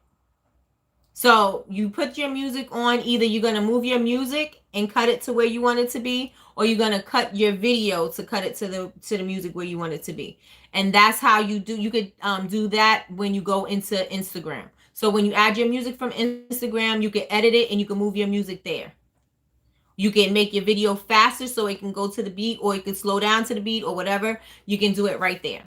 So you put your music on. Either you're going to move your music and cut it to where you want it to be, or you're going to cut your video to cut it to the music where you want it to be. And that's how you could do that when you go into Instagram. So when you add your music from Instagram, you can edit it and you can move your music there. You can make your video faster so it can go to the beat, or it can slow down to the beat, or whatever. You can do it right there.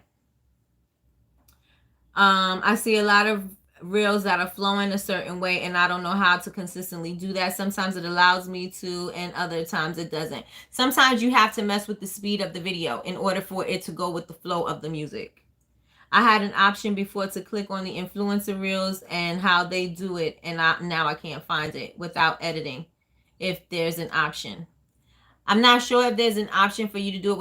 I see a lot of reels that are flowing a certain way, and I don't know how to consistently do that. Sometimes it allows me to, and other times it doesn't. Sometimes you have to mess with the speed of the video in order for it to go with the flow of the music. I had an option before to click on the influencer reels and how they do it, and now I can't find it without editing. If there's an option, I'm not sure if there's an option for you to do it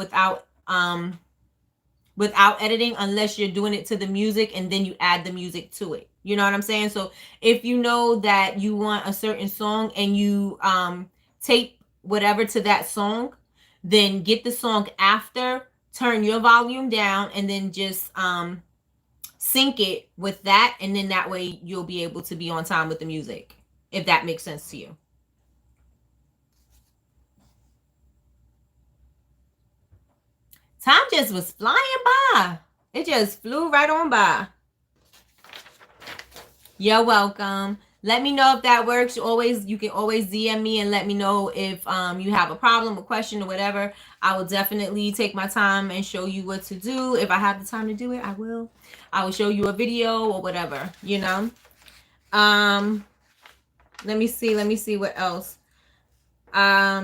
without editing, unless you're doing it to the music and then you add the music to it. You know what I'm saying? So if you know that you want a certain song and you tape whatever to that song, then get the song after, turn your volume down, and then just sync it with that, and then that way you'll be able to be on time with the music, if that makes sense to you. Time just was flying by. It just flew right on by. You're welcome. Let me know if that works. You can always DM me and let me know if you have a problem, a question, or whatever. I will definitely take my time and show you what to do. If I have the time to do it, I will. I will show you a video or whatever, you know. Let me see what else.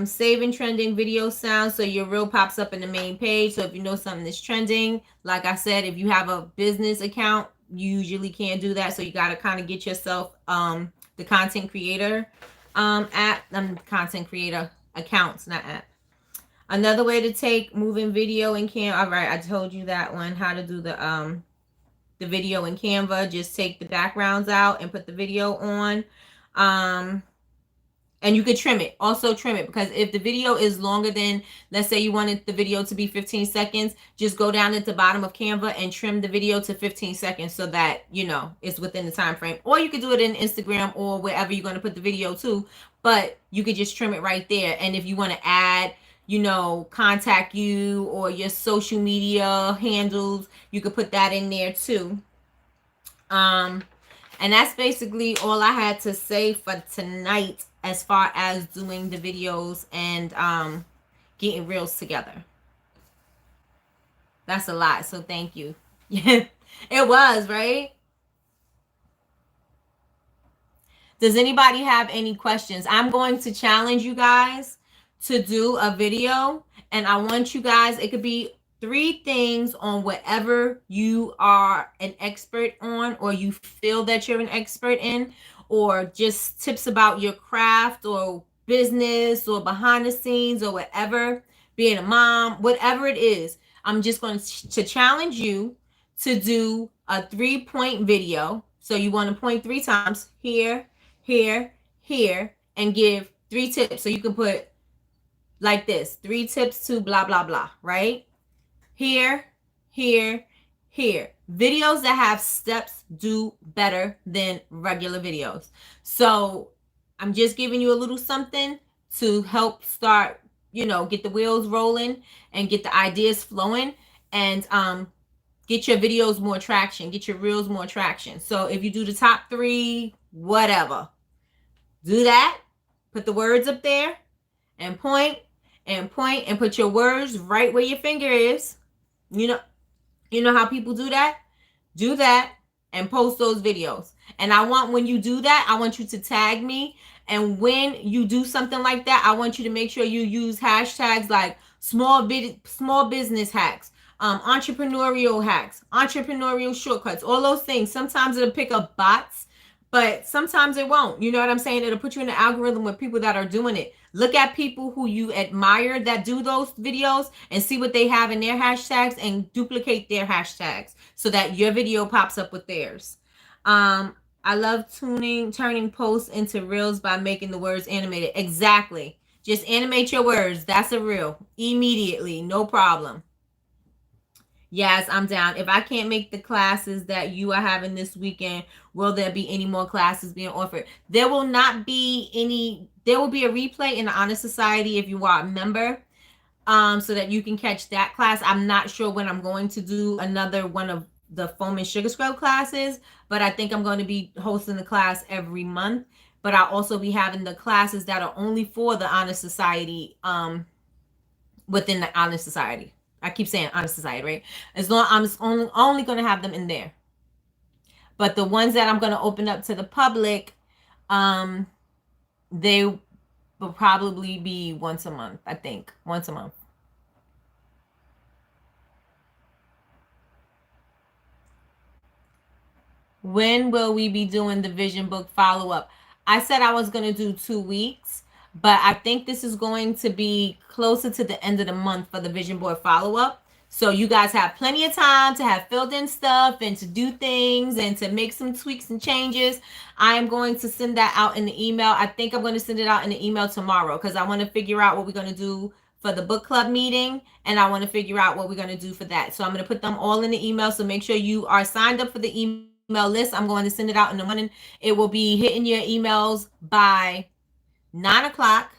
Saving trending video sounds so your reel pops up in the main page. So if you know something is trending, like I said, if you have a business account, you usually can't do that. So you got to kind of get yourself the content creator app, content creator accounts, not app. Another way to take moving video in Canva. All right, I told you that one, how to do the video in Canva. Just take the backgrounds out and put the video on. And you could trim it. Also trim it, because if the video is longer than, let's say you wanted the video to be 15 seconds, just go down at the bottom of Canva and trim the video to 15 seconds so that, you know, it's within the time frame. Or you could do it in Instagram or wherever you're going to put the video to, but you could just trim it right there. And if you want to add, you know, contact you or your social media handles, you could put that in there too. And that's basically all I had to say for tonight as far as doing the videos and getting reels together. That's a lot, so thank you. Yeah, it was, right? Does anybody have any questions? I'm going to challenge you guys to do a video, and I want you guys, it could be 3 things on whatever you are an expert on, or you feel that you're an expert in, or just tips about your craft or business or behind the scenes or whatever, being a mom, whatever it is. I'm just going to challenge you to do a 3-point video. So you want to point 3 times, here, here, here, and give 3 tips. So you can put like this, 3 tips to blah, blah, blah, right? Here, here, here. Videos that have steps do better than regular videos. So I'm just giving you a little something to help start, you know, get the wheels rolling and get the ideas flowing, and get your videos more traction, get your reels more traction. So if you do the top 3, whatever, do that. Put the words up there and point and point and put your words right where your finger is. You know how people do that? Do that and post those videos. And I want, when you do that, I want you to tag me. And when you do something like that, I want you to make sure you use hashtags like small business hacks, entrepreneurial hacks, entrepreneurial shortcuts, all those things. Sometimes it'll pick up bots, but sometimes it won't. You know what I'm saying? It'll put you in the algorithm with people that are doing it. Look at people who you admire that do those videos and see what they have in their hashtags and duplicate their hashtags so that your video pops up with theirs. I love turning posts into reels by making the words animated. Exactly. Just animate your words. That's a reel. Immediately. No problem. Yes, I'm down. If I can't make the classes that you are having this weekend, will there be any more classes being offered? There will not be any. There will be a replay in the Honor Society if you are a member, so that you can catch that class. I'm not sure when I'm going to do another one of the foam and sugar scrub classes, but I think I'm going to be hosting the class every month. But I'll also be having the classes that are only for the Honor Society, within the Honor Society. I keep saying Honor Society, right? As long I'm only going to have them in there. But the ones that I'm going to open up to the public, they will probably be once a month, I think. Once a month. When will we be doing the vision book follow-up? I said I was going to do 2 weeks, but I think this is going to be closer to the end of the month for the vision board follow-up. So you guys have plenty of time to have filled in stuff and to do things and to make some tweaks and changes. I am going to send that out in the email. I think I'm going to send it out in the email tomorrow because I want to figure out what we're going to do for the book club meeting, and I want to figure out what we're going to do for that. So I'm going to put them all in the email. So make sure you are signed up for the email list. I'm going to send it out in the morning. It will be hitting your emails by 9 o'clock.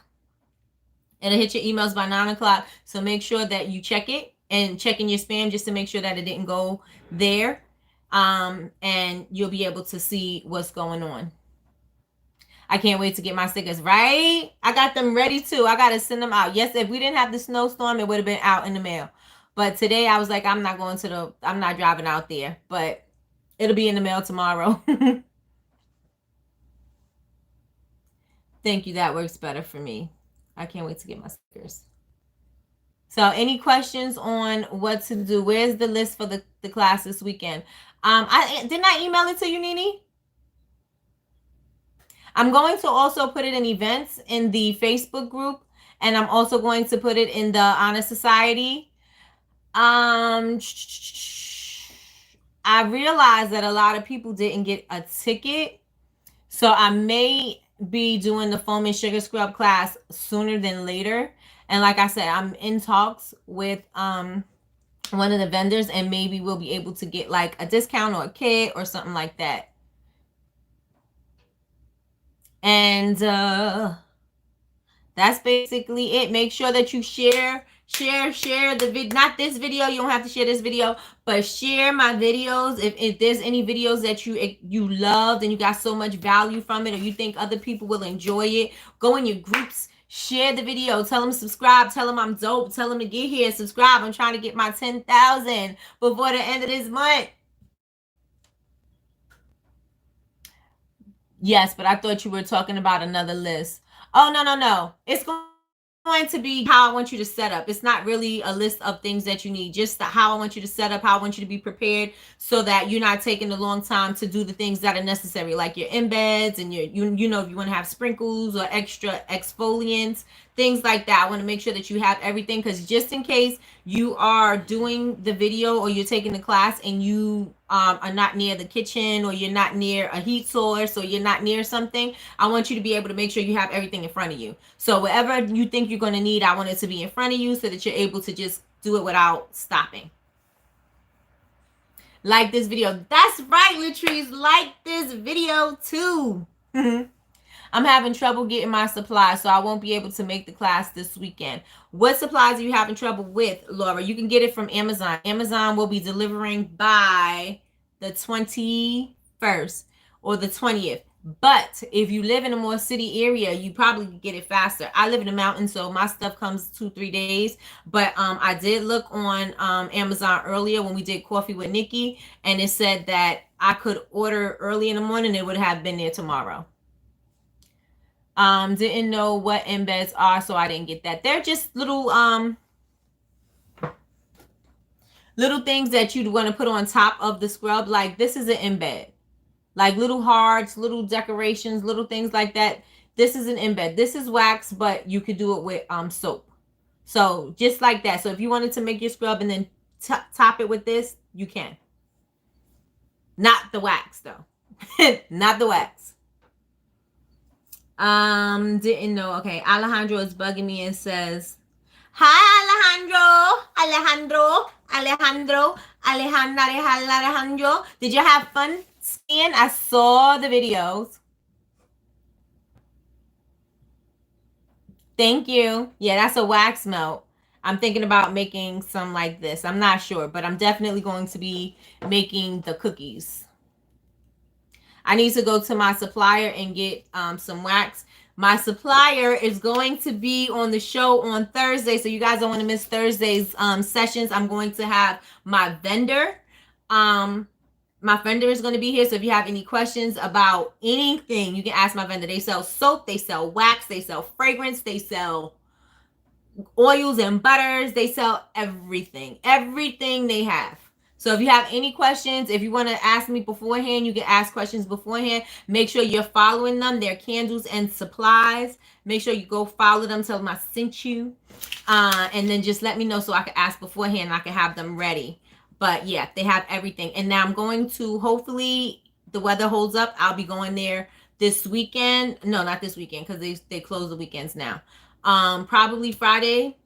It'll hit your emails by 9 o'clock. So make sure that you check it and checking your spam just to make sure that it didn't go there. And you'll be able to see what's going on. I can't wait to get my stickers, right? I got them ready too. I got to send them out. Yes, if we didn't have the snowstorm, it would have been out in the mail. But today I was like, I'm not driving out there, but it'll be in the mail tomorrow. Thank you. That works better for me. I can't wait to get my stickers. So any questions on what to do? Where's the list for the class this weekend? I didn't I email it to you, Nini? I'm going to also put it in events in the Facebook group, and I'm also going to put it in the Honor Society. I realized that a lot of people didn't get a ticket, so I may be doing the foam and sugar scrub class sooner than later. And like I said, I'm in talks with one of the vendors, and maybe we'll be able to get like a discount or a kit or something like that. And that's basically it. Make sure that you share the video. Not this video, you don't have to share this video, but share my videos. If there's any videos that you loved and you got so much value from it, or you think other people will enjoy it, go in your groups, share the video, tell them subscribe, tell them I'm dope, tell them to get here, subscribe. I'm trying to get my 10,000 before the end of this month. Yes, but I thought you were talking about another list. Oh, no. It's going to be how I want you to set up. It's not really a list of things that you need, just how I want you to set up, how I want you to be prepared so that you're not taking a long time to do the things that are necessary, like your embeds and you know, if you want to have sprinkles or extra exfoliants, things like that. I want to make sure that you have everything, because just in case you are doing the video or you're taking the class and you are not near the kitchen, or you're not near a heat source, or you're not near something, I want you to be able to make sure you have everything in front of you. So whatever you think you're going to need, I want it to be in front of you so that you're able to just do it without stopping. Like this video. That's right, Latrice. Like this video too. I'm having trouble getting my supplies, so I won't be able to make the class this weekend. What supplies are you having trouble with, Laura? You can get it from Amazon. Amazon will be delivering by the 21st or the 20th. But if you live in a more city area, you probably can get it faster. I live in the mountains, so my stuff comes 2-3 days. But I did look on Amazon earlier when we did Coffee with Nikki, and it said that I could order early in the morning. It would have been there tomorrow. Didn't know what embeds are, so I didn't get that. They're just little things that you'd want to put on top of the scrub. Like this is an embed, like little hearts, little decorations, little things like that. This is an embed. This is wax, but you could do it with soap. So just like that. So if you wanted to make your scrub and then top it with this, you can. Not the wax though. Not the wax. Didn't know. Okay, Alejandro is bugging me and says, hi Alejandro. Did you have fun skiing? I saw the videos. Thank you. Yeah, that's a wax melt. I'm thinking about making some like this. I'm not sure, but I'm definitely going to be making the cookies. I need to go to my supplier and get some wax. My supplier is going to be on the show on Thursday, so you guys don't want to miss Thursday's sessions. I'm going to have my vendor. My vendor is going to be here, so if you have any questions about anything, you can ask my vendor. They sell soap, they sell wax, they sell fragrance, they sell oils and butters, they sell everything they have. So if you have any questions, if you want to ask me beforehand, you can ask questions beforehand. Make sure you're following them. They're candles and supplies. Make sure you go follow them, tell them I sent you, and then just let me know so I can ask beforehand and I can have them ready. But yeah, they have everything. And now I'm going to, hopefully the weather holds up, I'll be going there this weekend. No, not this weekend, because they close the weekends now. Probably Friday.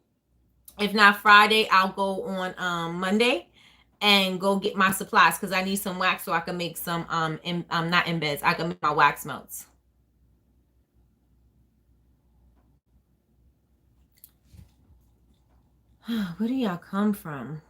If not Friday, I'll go on Monday and go get my supplies, because I need some wax so I can make some not embeds. I can make my wax melts. Where do y'all come from?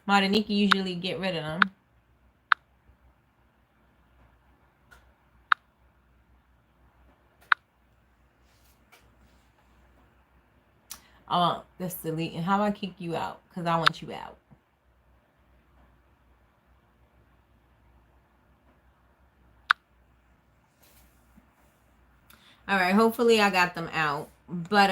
Martinique usually get rid of them. Oh, that's deleting. How do I kick you out? Because I want you out. All right, hopefully I got them out. But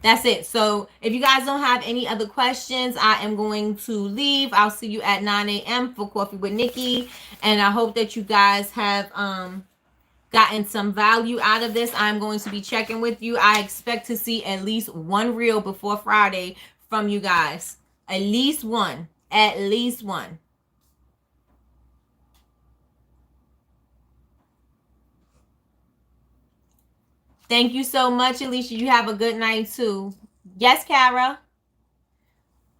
that's it. So if you guys don't have any other questions, I am going to leave. I'll see you at 9 a.m. for Coffee with Nikki. And I hope that you guys have gotten some value out of this. I'm going to be checking with you. I expect to see at least one reel before Friday from you guys. At least one. At least one. Thank you so much, Alicia. You have a good night too. Yes, Kara.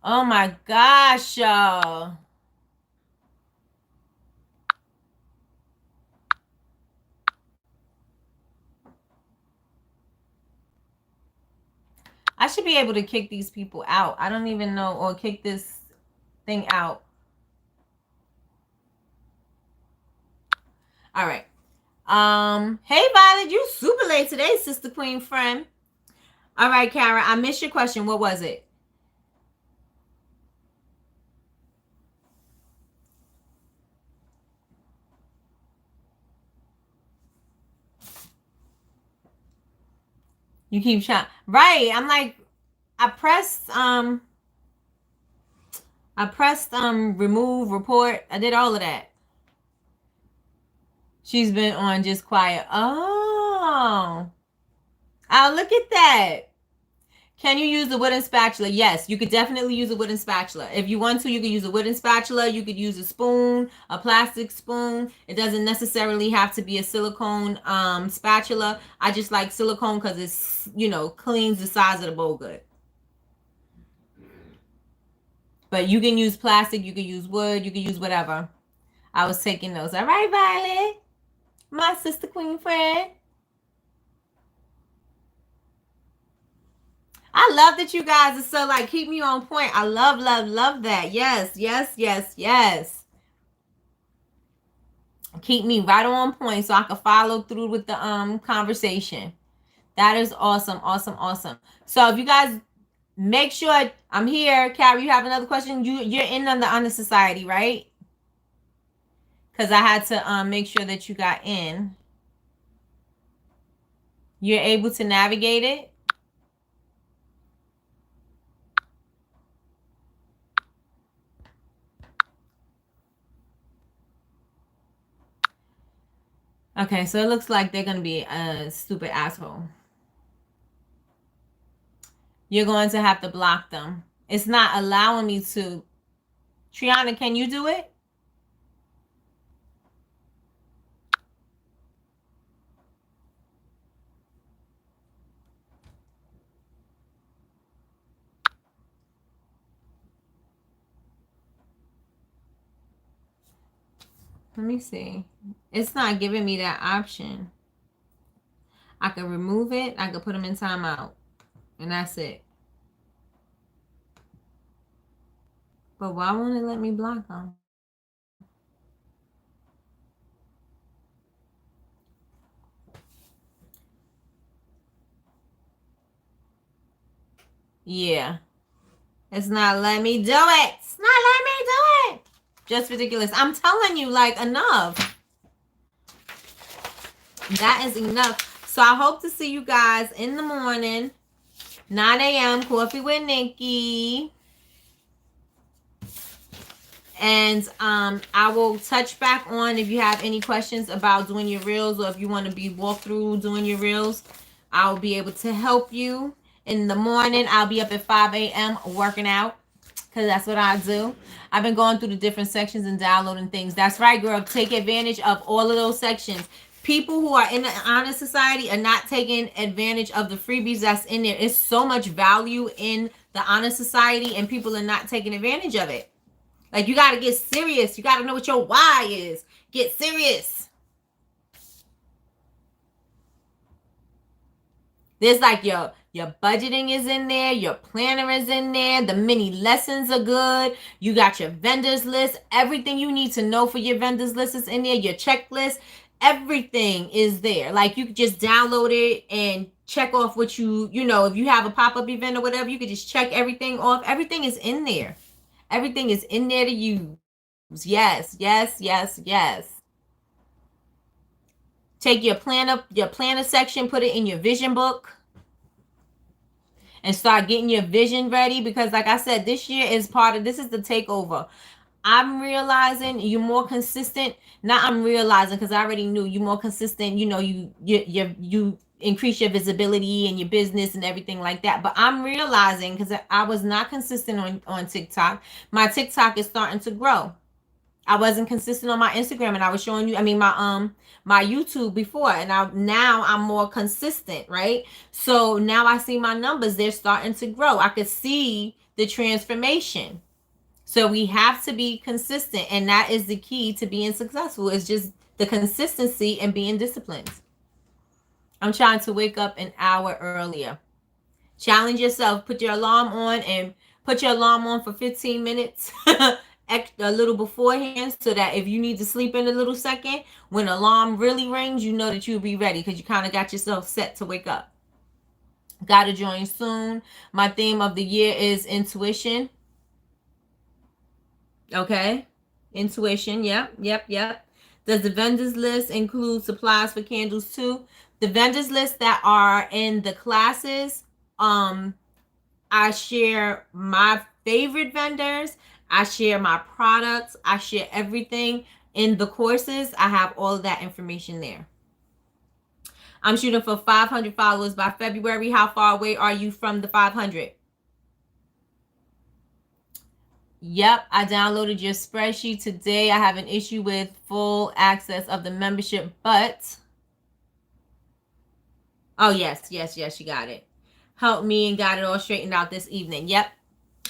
Oh my gosh, y'all. I should be able to kick these people out. I don't even know, or kick this thing out. All right. Hey Violet, you super late today, sister queen friend. All right, Kara, I missed your question. What was it? You keep trying. Right. I'm like, I pressed remove, report. I did all of that. She's been on just quiet. Oh, look at that. Can you use a wooden spatula? Yes, you could definitely use a wooden spatula. If you want to, you could use a wooden spatula. You could use a spoon, a plastic spoon. It doesn't necessarily have to be a silicone spatula. I just like silicone because it's, cleans the size of the bowl good. But you can use plastic, you can use wood, you can use whatever. I was taking those. All right, Violet. My sister queen friend. I love that you guys are so like, keep me on point. I love that. Yes. Keep me right on point so I can follow through with the conversation. That is awesome. So if you guys make sure I'm here, Carrie, you have another question. You're in on the Honor Society, right? Because I had to make sure that you got in. You're able to navigate it. Okay, so it looks like they're going to be a stupid asshole. You're going to have to block them. It's not allowing me to. Triana, can you do it? Let me see. It's not giving me that option. I can remove it. I can put them in timeout. And that's it. But why won't it let me block them? Yeah. It's not letting me do it. It's not letting me do it. Just ridiculous. I'm telling you, like, enough. That is enough. So I hope to see you guys in the morning. 9 a.m. Coffee with Nikki. And I will touch back on if you have any questions about doing your reels, or if you want to be walked through doing your reels. I'll be able to help you. In the morning, I'll be up at 5 a.m. working out. because that's what I do. I've been going through the different sections and downloading things. That's right, girl. Take advantage of all of those sections. People who are in the honor society are not taking advantage of the freebies that's in there. It's so much value in the honor society, and people are not taking advantage of it. Like, you got to get serious. You got to know what your why is. Get serious. There's like your budgeting is in there, your planner is in there, the mini lessons are good. You got your vendors list, everything you need to know for your vendors list is in there, your checklist, everything is there. Like, you could just download it and check off what you know, if you have a pop-up event or whatever, you could just check everything off. Everything is in there. Everything is in there to use. Yes, yes, yes, yes. Take your planner section, put it in your vision book, and start getting your vision ready, because like I said, this year is this is the takeover. I'm realizing you're more consistent. Not I'm realizing, because I already knew you're more consistent. You know, you increase your visibility and your business and everything like that. But I'm realizing, because I was not consistent on TikTok, my TikTok is starting to grow. I wasn't consistent on my Instagram, and I was showing you, my YouTube before, and now I'm more consistent, right? So now I see my numbers, they're starting to grow. I could see the transformation. So we have to be consistent, and that is the key to being successful. It's just the consistency and being disciplined. I'm trying to wake up an hour earlier. Challenge yourself. Put your alarm on, and put your alarm on for 15 minutes. A little beforehand, so that if you need to sleep in a little second, when alarm really rings, you know that you'll be ready, because you kind of got yourself set to wake up. Got to join soon. My theme of the year is intuition. Okay, intuition. Yep. Does the vendors list include supplies for candles too? The vendors list that are in the classes, I share my favorite vendors. I share my products. I share everything in the courses. I have all of that information there. I'm shooting for 500 followers by February. How far away are you from the 500? Yep, I downloaded your spreadsheet today. I have an issue with full access of the membership, but... Oh, yes, you got it. Help me and got it all straightened out this evening. Yep.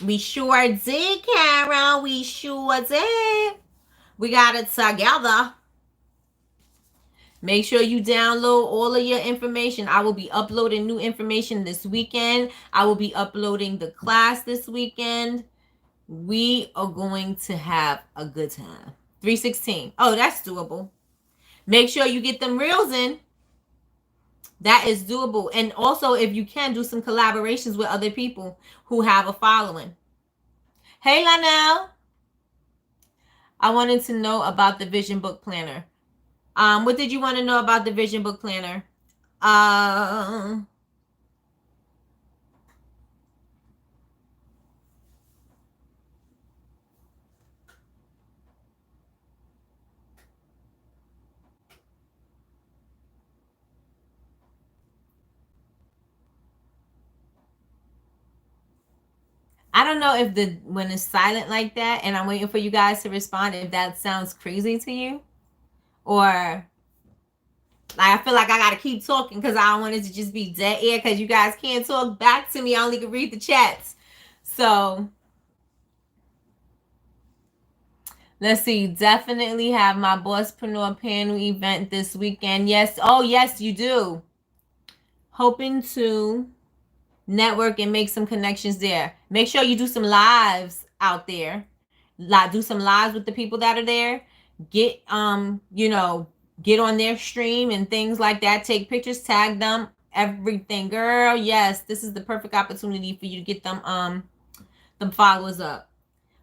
We sure did, Carol. We sure did. We got it together. Make sure you download all of your information. I will be uploading new information this weekend. I will be uploading the class this weekend. We are going to have a good time. 316. Oh, that's doable. Make sure you get them reels in. That is doable. And also, if you can, do some collaborations with other people who have a following. Hey, Lanelle. I wanted to know about the Vision Book Planner. What did you want to know about the Vision Book Planner? I don't know if when it's silent like that and I'm waiting for you guys to respond, if that sounds crazy to you, or like I feel like I gotta keep talking because I don't want it to just be dead air because you guys can't talk back to me. I only can read the chats. So let's see. Definitely have my Bosspreneur panel event this weekend. Yes. Oh, yes, you do. Hoping to network and make some connections there. Make sure you do some lives out there. Do some lives with the people that are there. Get get on their stream and things like that. Take pictures, tag them, everything. Girl, yes, this is the perfect opportunity for you to get them followers up.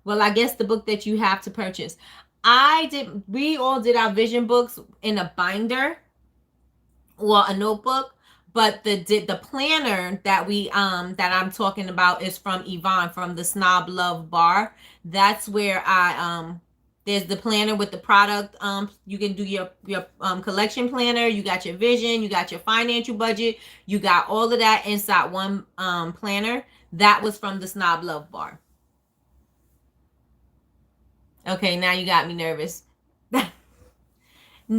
Well, I guess the book that you have to purchase. We all did our vision books in a binder or a notebook. But the planner that that I'm talking about is from Yvonne from the Snob Love Bar. That's where there's the planner with the product. You can do your collection planner. You got your vision. You got your financial budget. You got all of that inside one planner. That was from the Snob Love Bar. Okay, now you got me nervous.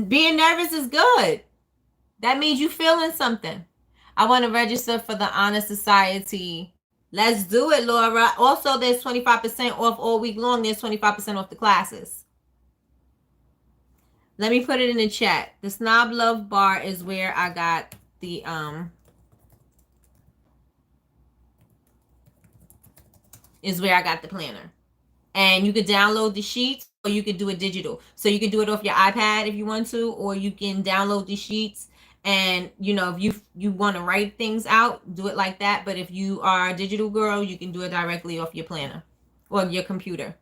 Being nervous is good. That means you feeling something. I want to register for the Honor Society. Let's do it, Laura. Also, there's 25% off all week long. There's 25% off the classes. Let me put it in the chat. The Snob Love Bar is where I got the planner. And you could download the sheets or you could do it digital. So you can do it off your iPad if you want to, or you can download the sheets. And if you want to write things out, do it like that. But if you are a digital girl, you can do it directly off your planner or your computer.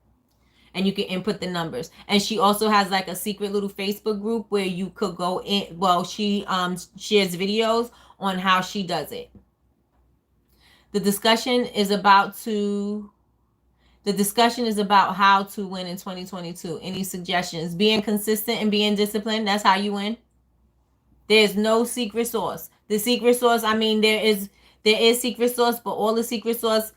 And you can input the numbers. And she also has like a secret little Facebook group where you could go in. Well, she shares videos on how she does it. The discussion is about how to win in 2022. Any suggestions? Being consistent and being disciplined, that's how you win. There's no secret sauce. The secret sauce, I mean, there is secret sauce, but all the secret sauce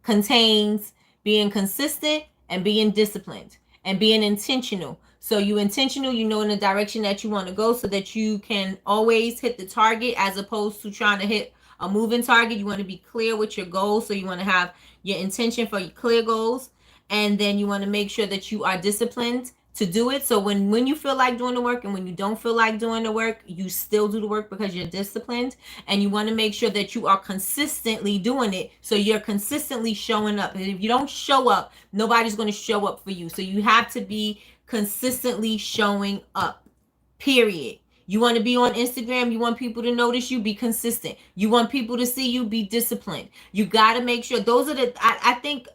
contains being consistent and being disciplined and being intentional. So you intentional, you know, in the direction that you want to go so that you can always hit the target as opposed to trying to hit a moving target. You want to be clear with your goals. So you want to have your intention for your clear goals. And then you want to make sure that you are disciplined to do it. So when you feel like doing the work and when you don't feel like doing the work, you still do the work because you're disciplined. And you want to make sure that you are consistently doing it. So you're consistently showing up. And if you don't show up, nobody's going to show up for you. So you have to be consistently showing up, period. You want to be on Instagram, you want people to notice you, be consistent. You want people to see you, be disciplined. You got to make sure those are I think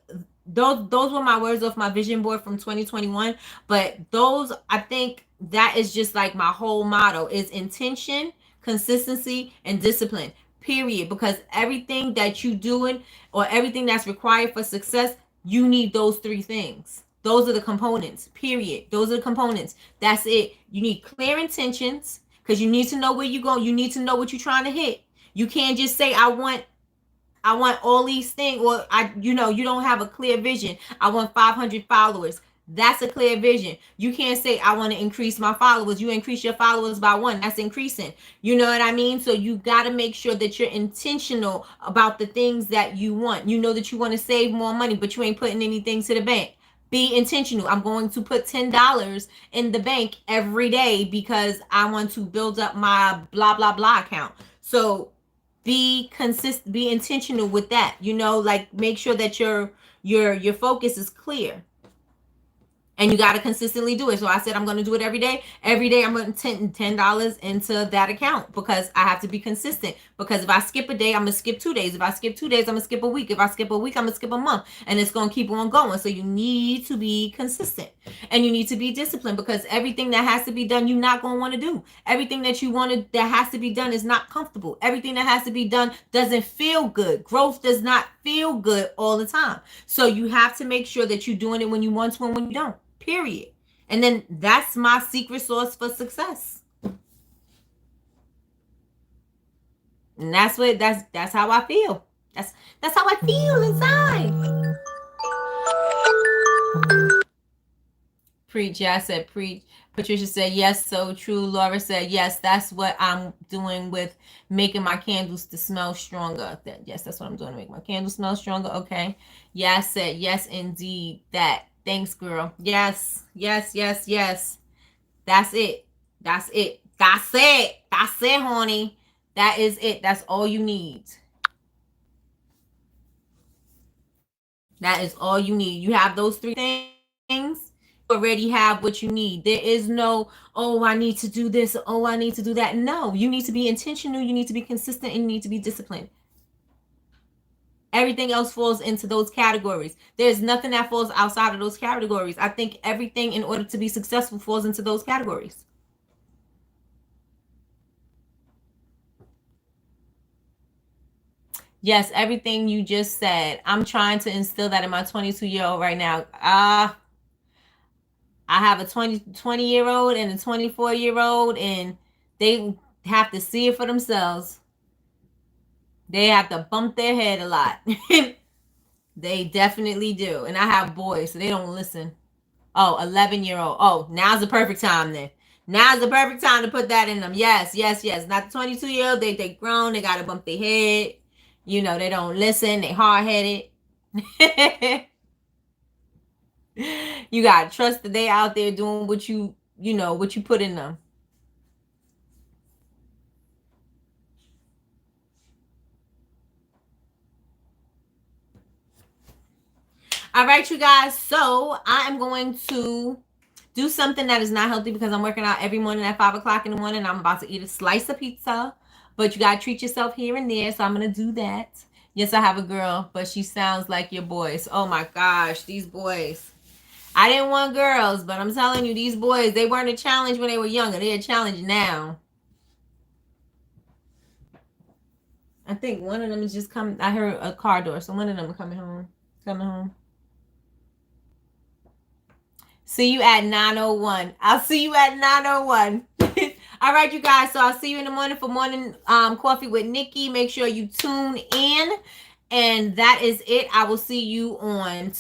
those were my words off my vision board from 2021. But those, I think that is just like my whole motto is intention, consistency, and discipline, period. Because everything that you doing or everything that's required for success, you need those three things. Those are the components, period. Those are the components. That's it. You need clear intentions because you need to know where you're going. You need to know what you're trying to hit. You can't just say, I want all these things, or you don't have a clear vision. I want 500 followers. That's a clear vision. You can't say, I want to increase my followers. You increase your followers by 1. That's increasing. You know what I mean? So you got to make sure that you're intentional about the things that you want. You know that you want to save more money, but you ain't putting anything to the bank. Be intentional. I'm going to put $10 in the bank every day because I want to build up my blah, blah, blah account. So be consistent, be intentional with that. Like make sure that your focus is clear. And you got to consistently do it. So I said I'm going to do it every day. Every day I'm putting $10 into that account because I have to be consistent. Because if I skip a day, I'm going to skip 2 days. If I skip 2 days, I'm going to skip a week. If I skip a week, I'm going to skip a month. And it's going to keep on going. So you need to be consistent. And you need to be disciplined because everything that has to be done, you're not going to want to do. Everything that you want that has to be done is not comfortable. Everything that has to be done doesn't feel good. Growth does not feel good all the time. So you have to make sure that you're doing it when you want to and when you don't. Period. And then that's my secret sauce for success. And that's how I feel. That's how I feel inside. Preach. Yeah, I said preach. Patricia said yes, so true. Laura said yes, that's what I'm doing with making my candles to smell stronger. Yes, that's what I'm doing to make my candles smell stronger. Okay. Yeah, I said yes, indeed. Thanks, girl. Yes. That's it. That's it, honey. That is it. That's all you need. That is all you need. You have those 3 things, you already have what you need. There is no, oh, I need to do this. Oh, I need to do that. No, you need to be intentional. You need to be consistent and you need to be disciplined. Everything else falls into those categories. There's nothing that falls outside of those categories. I think everything in order to be successful falls into those categories. Yes, everything you just said. I'm trying to instill that in my 22-year-old right now. I have a 20-year-old and a 24-year-old, and they have to see it for themselves. They have to bump their head a lot. They definitely do. And I have boys, so they don't listen. Oh, 11-year-old. Oh, now's the perfect time then. Now's the perfect time to put that in them. Yes, yes, yes. Not the 22-year-old. They grown. They got to bump their head. You know, they don't listen. They hard-headed. You got to trust that they out there doing what what you put in them. All right, you guys. So I am going to do something that is not healthy because I'm working out every morning at 5 o'clock in the morning. I'm about to eat a slice of pizza, but you gotta treat yourself here and there. So I'm gonna do that. Yes, I have a girl, but she sounds like your boys. Oh my gosh, these boys. I didn't want girls, but I'm telling you, these boys, they weren't a challenge when they were younger. They're a challenge now. I think one of them is just coming. I heard a car door, so one of them are coming home. Coming home. See you at 9:01. I'll see you at 9:01. All right, you guys. So I'll see you in the morning for morning coffee with Nikki. Make sure you tune in. And that is it. I will see you on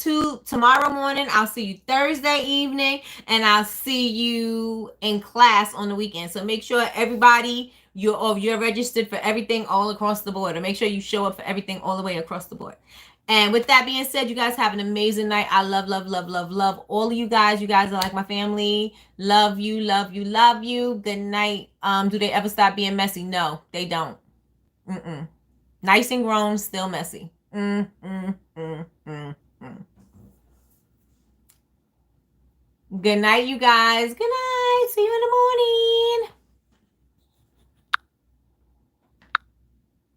tomorrow morning. I'll see you Thursday evening. And I'll see you in class on the weekend. So make sure everybody, you're registered for everything all across the board. And make sure you show up for everything all the way across the board. And with that being said, you guys have an amazing night. I love, love, love, love, love all of you guys. You guys are like my family. Love you, love you, love you. Good night. Do they ever stop being messy? No, they don't. Nice and grown, still messy. Good night, you guys. Good night. See you in the morning.